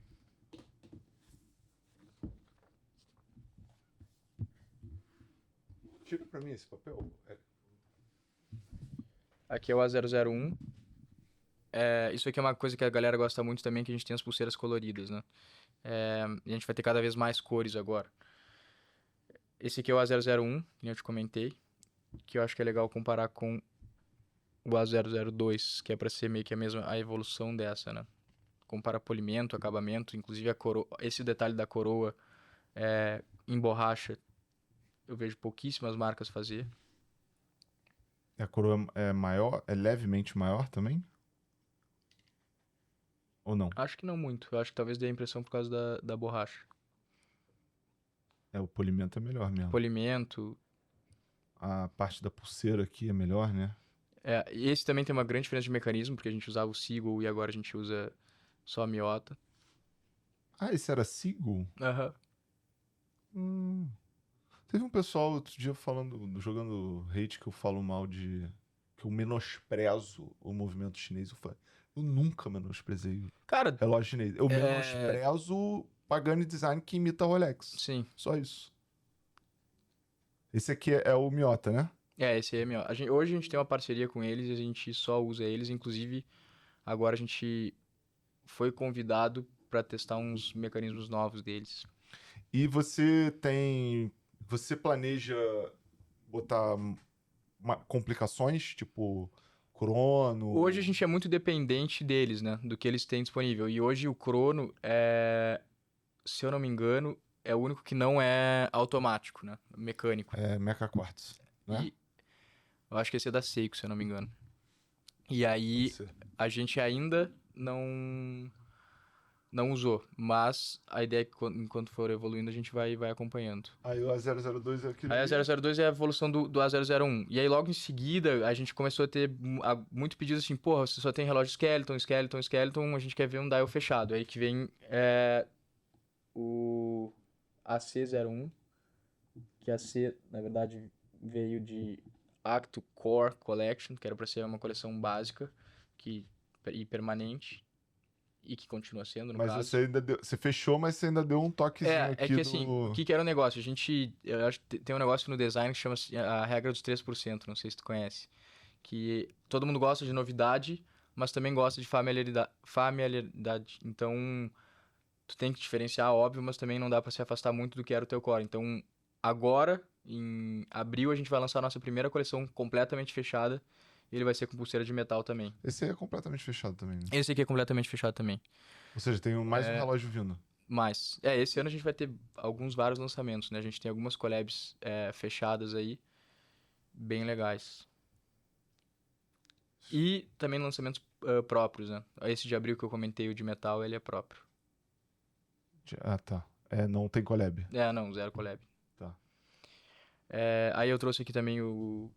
Tira pra mim esse papel. Aqui é o A001. Isso aqui é uma coisa que a galera gosta muito também, que a gente tem as pulseiras coloridas, né? E a gente vai ter cada vez mais cores agora. Esse aqui é o A001, que eu te comentei, que eu acho que é legal comparar com o A002, que é pra ser meio que a evolução dessa, né? Compara polimento, acabamento, inclusive a coroa, esse detalhe da coroa em borracha, eu vejo pouquíssimas marcas fazer. A coroa é maior, é levemente maior também? Ou não? Acho que não muito. Eu acho que talvez dê a impressão por causa da borracha. O polimento é melhor mesmo. Polimento. A parte da pulseira aqui é melhor, né? E esse também tem uma grande diferença de mecanismo, porque a gente usava o Seagull e agora a gente usa só a miota. Ah, esse era Seagull? Aham. Hum. Teve um pessoal outro dia falando, jogando hate que eu falo mal de. Que eu menosprezo o movimento chinês. Eu falei, eu nunca menosprezei o Cara, relógio chinês. Eu menosprezo o Pagani Design que imita a Rolex. sim. Só isso. Esse aqui é o Miota, né? Esse aí é meu. Hoje a gente tem uma parceria com eles e a gente só usa eles. Inclusive, agora a gente foi convidado para testar uns mecanismos novos deles. E você tem. Você planeja botar complicações, tipo crono? Hoje a gente é muito dependente deles, né? Do que eles têm disponível. E hoje o crono se eu não me engano, é o único que não é automático, né? Mecânico. É Mecha Quartz, né? E eu acho que esse é da Seiko, se eu não me engano. E aí a gente ainda não usou, mas a ideia é que enquanto for evoluindo a gente vai acompanhando. Aí o A002 é aquilo Aí a ali. 002 é a evolução do A001. E aí logo em seguida a gente começou a ter muito pedido assim, porra, você só tem relógio Skeleton, Skeleton, Skeleton, a gente quer ver um dial fechado. Aí que vem o AC01, que a C, na verdade, veio de Acto Core Collection, que era para ser uma coleção básica e permanente, e que continua sendo, no Mas caso. você ainda deu, você fechou, mas você ainda deu um toquezinho aqui Que assim, o que era o negócio? Eu acho que tem um negócio no design que chama a regra dos 3%, não sei se tu conhece. Que todo mundo gosta de novidade, mas também gosta de familiaridade. Então, tu tem que diferenciar, óbvio, mas também não dá para se afastar muito do que era o teu core. Então, agora, em abril, a gente vai lançar a nossa primeira coleção completamente fechada. E ele vai ser com pulseira de metal também. Esse aí é completamente fechado também, né? Esse aqui é completamente fechado também. Ou seja, tem mais um relógio vindo. Mas, esse ano a gente vai ter vários lançamentos, né? A gente tem algumas collabs fechadas aí, bem legais. E também lançamentos próprios, né? Esse de abril que eu comentei, o de metal, ele é próprio. Ah, tá. Não tem collab. Não, zero collab. Tá. Aí eu trouxe aqui também o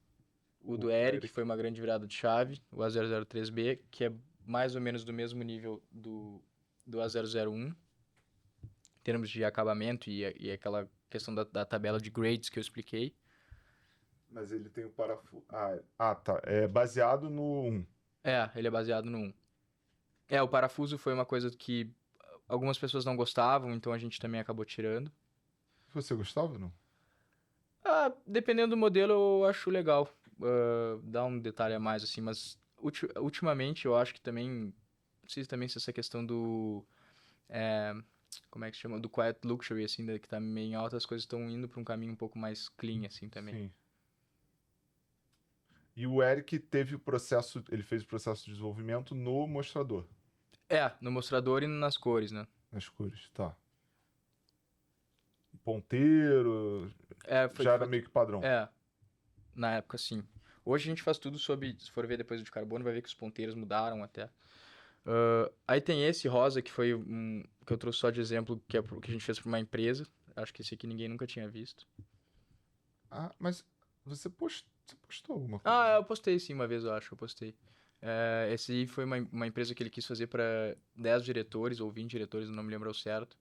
do Eric, que foi uma grande virada de chave, o A003B, que é mais ou menos do mesmo nível do A001, em termos de acabamento e aquela questão da tabela de grades que eu expliquei. Mas ele tem o parafuso. Tá. É baseado no 1. Ele é baseado no 1. O parafuso foi uma coisa que algumas pessoas não gostavam, então a gente também acabou tirando. Você gostava ou não? Dependendo do modelo, eu acho legal. Dá um detalhe a mais, assim, mas ultimamente eu acho que também. Não sei também se essa questão do. Como é que se chama? Do Quiet Luxury, assim, que tá meio em alta, as coisas estão indo pra um caminho um pouco mais clean, assim, também. Sim. E o Eric teve o processo. Ele fez o processo de desenvolvimento no mostrador. No mostrador e nas cores, né? Nas cores, tá. Ponteiro. Já era meio que padrão. Na época, sim. Hoje a gente faz tudo sob. Se for ver depois do de carbono, vai ver que os ponteiros mudaram até. Aí tem esse rosa, que foi que eu trouxe só de exemplo, que a gente fez para uma empresa. Acho que esse aqui ninguém nunca tinha visto. Mas você postou alguma coisa? Eu postei sim uma vez, eu acho, eu postei. Esse aí foi uma empresa que ele quis fazer para 10 diretores ou 20 diretores, não me lembro ao certo.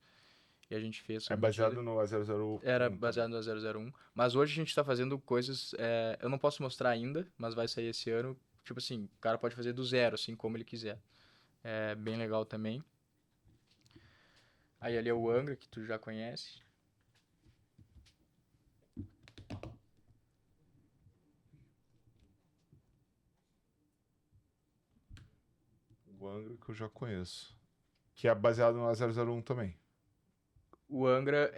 E a gente fez. É baseado no A001. Era baseado no 001. Mas hoje a gente tá fazendo coisas. Eu não posso mostrar ainda, mas vai sair esse ano. Tipo assim, o cara pode fazer do zero, assim como ele quiser. É bem legal também. Aí ali é o Angra, que tu já conhece. O Angra que eu já conheço. Que é baseado no A001 também. O Angra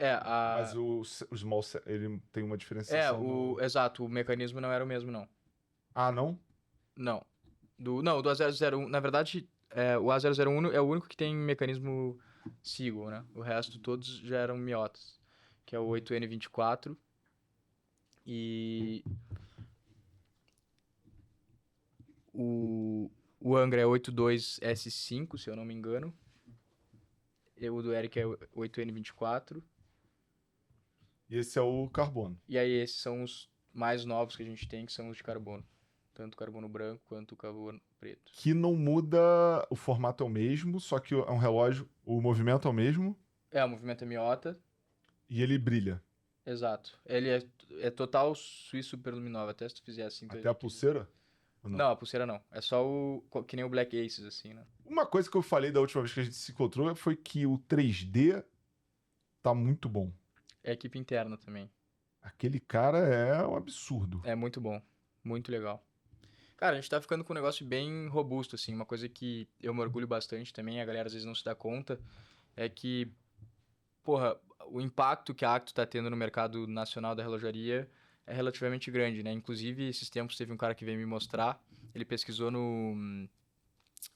Mas o Small ele tem uma diferenciação. Exato, o mecanismo não era o mesmo, não. Não? Não. Do A001, na verdade, o A001 é o único que tem mecanismo Seagull, né? O resto todos já eram miotas, que é o 8N24 e o Angra é 82S5, se eu não me engano. O do Eric é 8N24. E esse é o carbono. E aí esses são os mais novos que a gente tem, que são os de carbono. Tanto o carbono branco quanto o carbono preto. Que não muda, o formato é o mesmo, só que é um relógio, o movimento é o mesmo O movimento é miota. e ele brilha. Exato. Ele é total suíço superluminova. Até se tu fizer assim... Até a pulseira? Ou não? Não, a pulseira não. É só que nem o Black Aces, assim, né? Uma coisa que eu falei da última vez que a gente se encontrou foi que o 3D tá muito bom. É equipe interna também. Aquele cara é um absurdo. É muito bom. Muito legal. Cara, a gente tá ficando com um negócio bem robusto, assim. Uma coisa que eu me orgulho bastante também, a galera às vezes não se dá conta, é que, porra, o impacto que a Acto tá tendo no mercado nacional da relojaria é relativamente grande, né? Inclusive, esses tempos teve um cara que veio me mostrar, ele pesquisou no...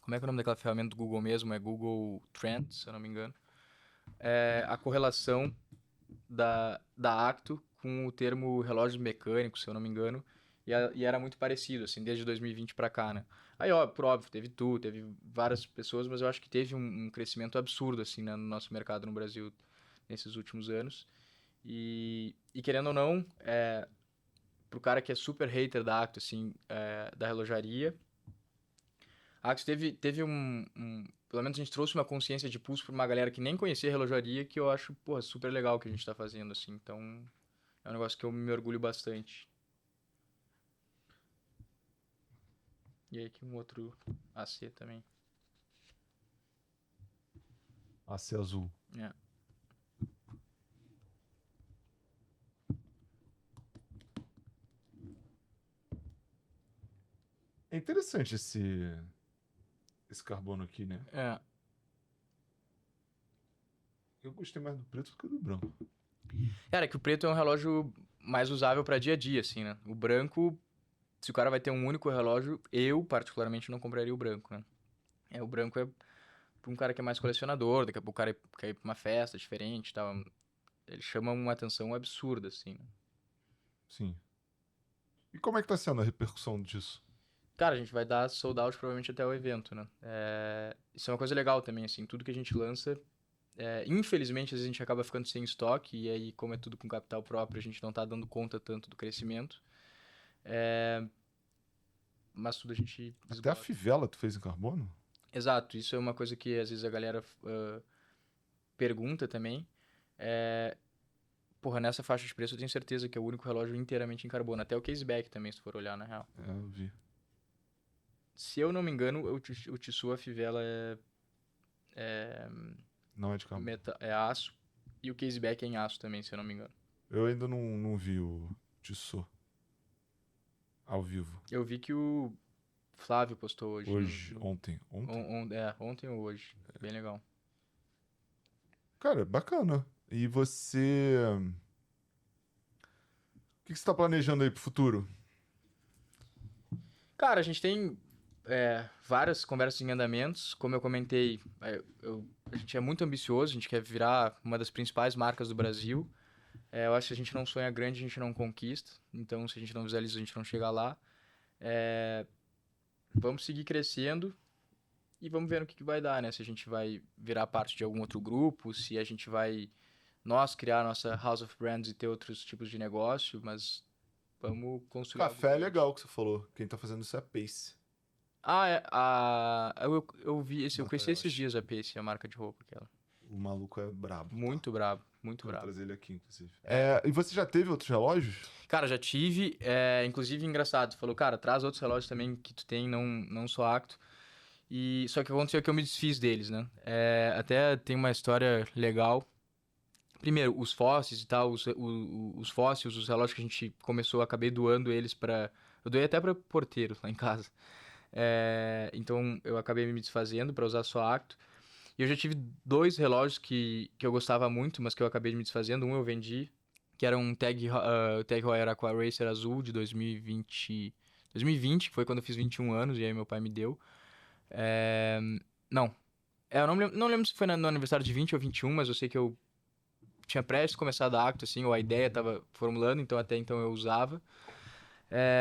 Como é que é o nome daquela ferramenta do Google mesmo? É Google Trends, se eu não me engano. É a correlação da Acto com o termo relógio mecânico, se eu não me engano, e era muito parecido, assim, desde 2020 para cá, né? Aí, ó, por óbvio, teve várias pessoas, mas eu acho que teve um crescimento absurdo, assim, né, no nosso mercado no Brasil nesses últimos anos. E querendo ou não, pro cara que é super hater da Acto, assim, da relojaria, a Acto teve pelo menos a gente trouxe uma consciência de pulso pra uma galera que nem conhecia a relojaria, que eu acho, porra, super legal o que a gente tá fazendo, assim. Então, é um negócio que eu me orgulho bastante. E aí aqui um outro AC também. AC azul. É. É interessante esse carbono aqui, né? É. Eu gostei mais do preto do que do branco. Cara, é que o preto é um relógio mais usável pra dia a dia, assim, né? O branco, se o cara vai ter um único relógio, eu particularmente não compraria o branco, né? O branco é pra um cara que é mais colecionador, daqui a pouco o cara quer ir pra uma festa diferente e tal. Ele chama uma atenção absurda, assim, né? Sim. E como é que tá sendo a repercussão disso? Cara, a gente vai dar sold out provavelmente até o evento, né? Isso é uma coisa legal também, assim, tudo que a gente lança, infelizmente, às vezes a gente acaba ficando sem estoque, e aí, como é tudo com capital próprio, a gente não tá dando conta tanto do crescimento. Mas tudo a gente Até a esgota. fivela tu fez em carbono? Exato, isso é uma coisa que às vezes a galera pergunta também. Porra, nessa faixa de preço eu tenho certeza que é o único relógio inteiramente em carbono. Até o caseback também, se for olhar, na real. É, eu vi. Se eu não me engano, o Tissot, a fivela Não é de carbono. é aço. E o caseback é em aço também, se eu não me engano. Eu ainda não vi o Tissot ao vivo. Eu vi que o Flávio postou hoje. Hoje, ontem. Ontem ou hoje. Bem legal. Cara, bacana. E você... O que você tá planejando aí pro futuro? Cara, a gente tem várias conversas em andamentos. Como eu comentei, a gente é muito ambicioso, a gente quer virar uma das principais marcas do Brasil. Eu acho que se a gente não sonha grande, a gente não conquista. Então, se a gente não visualiza, a gente não chega lá. Vamos seguir crescendo e vamos ver no que vai dar, né? Se a gente vai virar parte de algum outro grupo, se a gente vai criar nossa House of Brands e ter outros tipos de negócio, mas vamos construir algo Café é grande. legal que você falou. Quem tá fazendo isso é a Pace. Eu vi eu conheci esses Matayoshi. dias a Pace, a marca de roupa aquela. O maluco é brabo. Muito brabo, muito Vou brabo. trazer ele aqui, inclusive. E você já teve outros relógios? Cara, já tive, inclusive engraçado, tu falou, cara, traz outros relógios também que tu tem, não só Acto. E só que aconteceu que eu me desfiz deles, né? Até tem uma história legal. Primeiro, os fósseis e tal, os fósseis, os relógios que a gente começou, acabei doando eles pra... Eu doei até pra porteiro lá em casa. Então, eu acabei me desfazendo pra usar só Acto. E eu já tive dois relógios que eu gostava muito, mas que eu acabei me desfazendo. Um eu vendi, que era um Tag Heuer Aqua Racer azul de 2020, que foi quando eu fiz 21 anos, e aí meu pai me deu. Não. Eu não lembro se foi no aniversário de 20 ou 21, mas eu sei que eu tinha prestes começado a Acto, assim, ou a ideia tava formulando, então até então eu usava.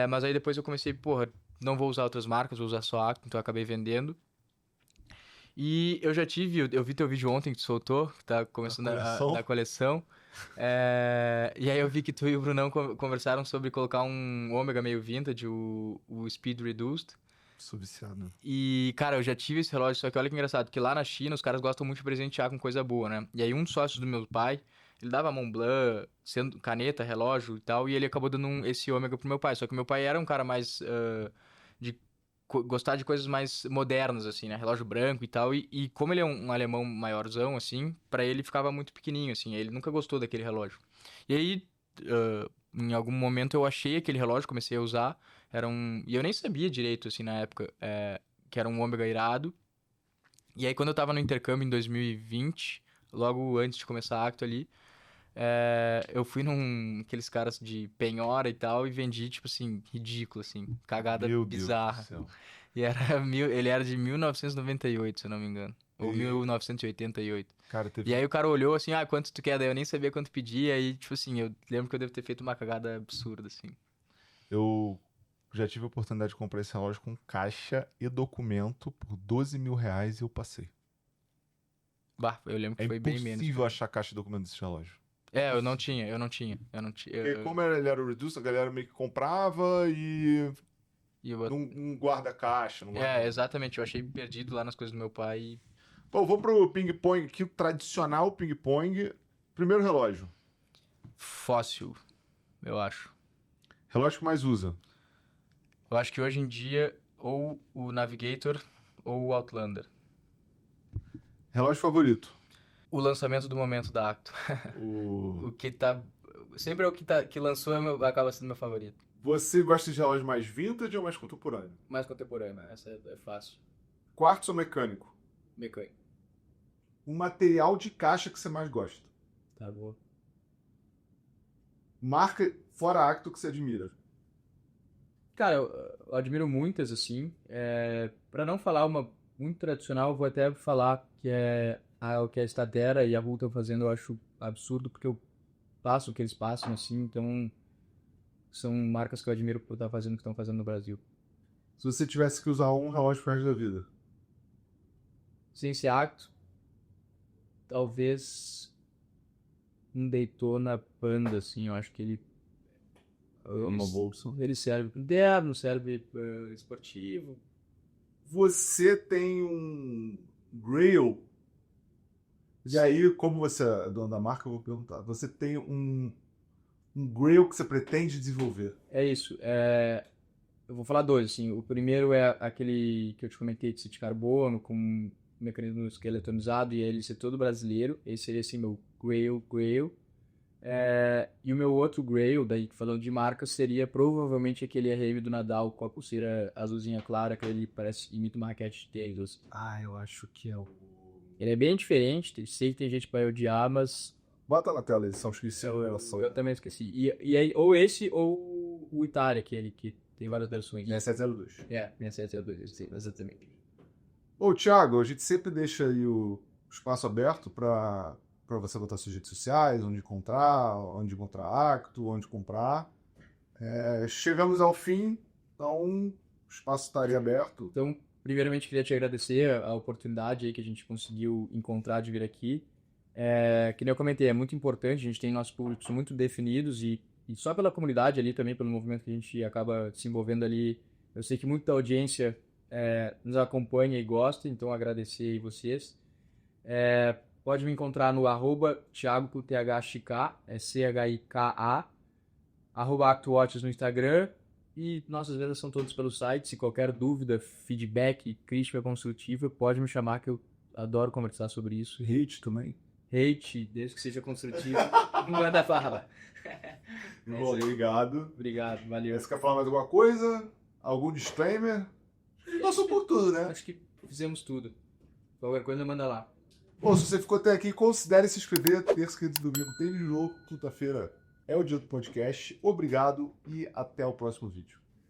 Mas aí depois eu comecei, porra, não vou usar outras marcas, vou usar só Acto, então eu acabei vendendo. E eu já tive, eu vi teu vídeo ontem que tu soltou, que tá começando da coleção. E aí eu vi que tu e o Brunão conversaram sobre colocar um ômega meio vintage, o Speed Reduced. Sou viciado. E, cara, eu já tive esse relógio, só que olha que engraçado, que lá na China os caras gostam muito de presentear com coisa boa, né? E aí um dos sócios do meu pai, ele dava Montblanc, sendo caneta, relógio e tal, e ele acabou dando esse ômega pro meu pai. Só que meu pai era um cara mais de gostar de coisas mais modernas, assim, né? Relógio branco e tal. E como ele é um alemão maiorzão, assim, pra ele ficava muito pequenininho, assim. Ele nunca gostou daquele relógio. E aí, em algum momento eu achei aquele relógio, comecei a usar. E eu nem sabia direito, assim, na época, que era um ômega irado. E aí, quando eu tava no intercâmbio em 2020, logo antes de começar a Acto ali, eu fui aqueles caras de penhora e tal e vendi, tipo assim, ridículo, assim, cagada Meu bizarra. Deus do céu. E ele era de 1998, se eu não me engano. Ou 1988. Cara, E aí o cara olhou assim, quanto tu quer? Daí eu nem sabia quanto pedia. E, tipo assim, eu lembro que eu devo ter feito uma cagada absurda, assim. Eu já tive a oportunidade de comprar esse relógio com caixa e documento por R$ 12.000 e eu passei. Bah, eu lembro que É foi bem menos. impossível achar caixa e documento desse relógio. Eu não tinha. Porque como ele era o Reduce, a galera meio que comprava e não guarda caixa. Não guarda... exatamente. Eu achei perdido lá nas coisas do meu pai. Bom, vou pro ping-pong aqui, o tradicional ping-pong. Primeiro relógio. Fóssil, eu acho. Relógio que mais usa. Eu acho que hoje em dia, ou o Navigator ou o Outlander. Relógio favorito. O lançamento do momento da Acto. O que tá... Sempre é o que lançou acaba sendo meu favorito. Você gosta de relógio mais vintage ou mais contemporâneo? Mais contemporâneo, essa é fácil. Quartzo ou mecânico? Mecânico. O material de caixa que você mais gosta. Tá bom. Marca fora Acto que você admira. Cara, eu admiro muitas, assim. Pra não falar uma muito tradicional, eu vou até falar que o que a Statera e a Hull estão fazendo, eu acho absurdo, porque eu passo o que eles passam, assim, então são marcas que eu admiro por estar fazendo o que estão fazendo no Brasil. Se você tivesse que usar um relógio pro resto da vida. Sem ser Acto, talvez um Daytona Panda, assim, eu acho que ele... Uma bolsa. Ele serve para interno, serve esportivo. Você tem um Grail. E aí, como você é dono da marca, eu vou perguntar. Você tem um Grail que você pretende desenvolver? É isso. Eu vou falar dois, assim. O primeiro é aquele que eu te comentei de ser de carbono, com um mecanismo esqueletonizado e ele ser todo brasileiro. Esse seria, assim, meu Grail. E o meu outro Grail, daí falando de marca, seria provavelmente aquele RM do Nadal com a pulseira azulzinha clara, que ele imita uma raquete de tênis. Eu acho que é o... Ele é bem diferente, sei que tem gente que vai odiar, mas... Bota na tela a edição, esqueci a relação. Eu também esqueci. E aí, ou esse ou o Italia, aquele que tem várias versões. 6702. 6702, exatamente. Ô, Thiago, a gente sempre deixa aí o espaço aberto para você botar suas redes sociais, onde encontrar Acto, onde comprar. Chegamos ao fim, então o espaço estaria aberto. Então, primeiramente, queria te agradecer a oportunidade aí que a gente conseguiu encontrar de vir aqui. Que nem eu comentei, é muito importante, a gente tem nossos públicos muito definidos e só pela comunidade ali também, pelo movimento que a gente acaba se envolvendo ali, eu sei que muita audiência nos acompanha e gosta, então agradecer aí vocês. Pode me encontrar no @Thiago com THXK, CHIKA, @ActoWatches no Instagram, e nossas vendas são todas pelo site. Se qualquer dúvida, feedback, crítica construtiva, pode me chamar que eu adoro conversar sobre isso. Hate também. Hate, desde que seja construtivo, não manda fala. Obrigado. Obrigado, valeu. Você quer falar mais alguma coisa? Algum disclaimer? Passou por tudo, né? Acho que fizemos tudo. Qualquer coisa, manda lá. Bom, se você ficou até aqui, considere se inscrever. Terça, quinta e domingo tem jogo. Quinta-feira é o dia do podcast. Obrigado e até o próximo vídeo.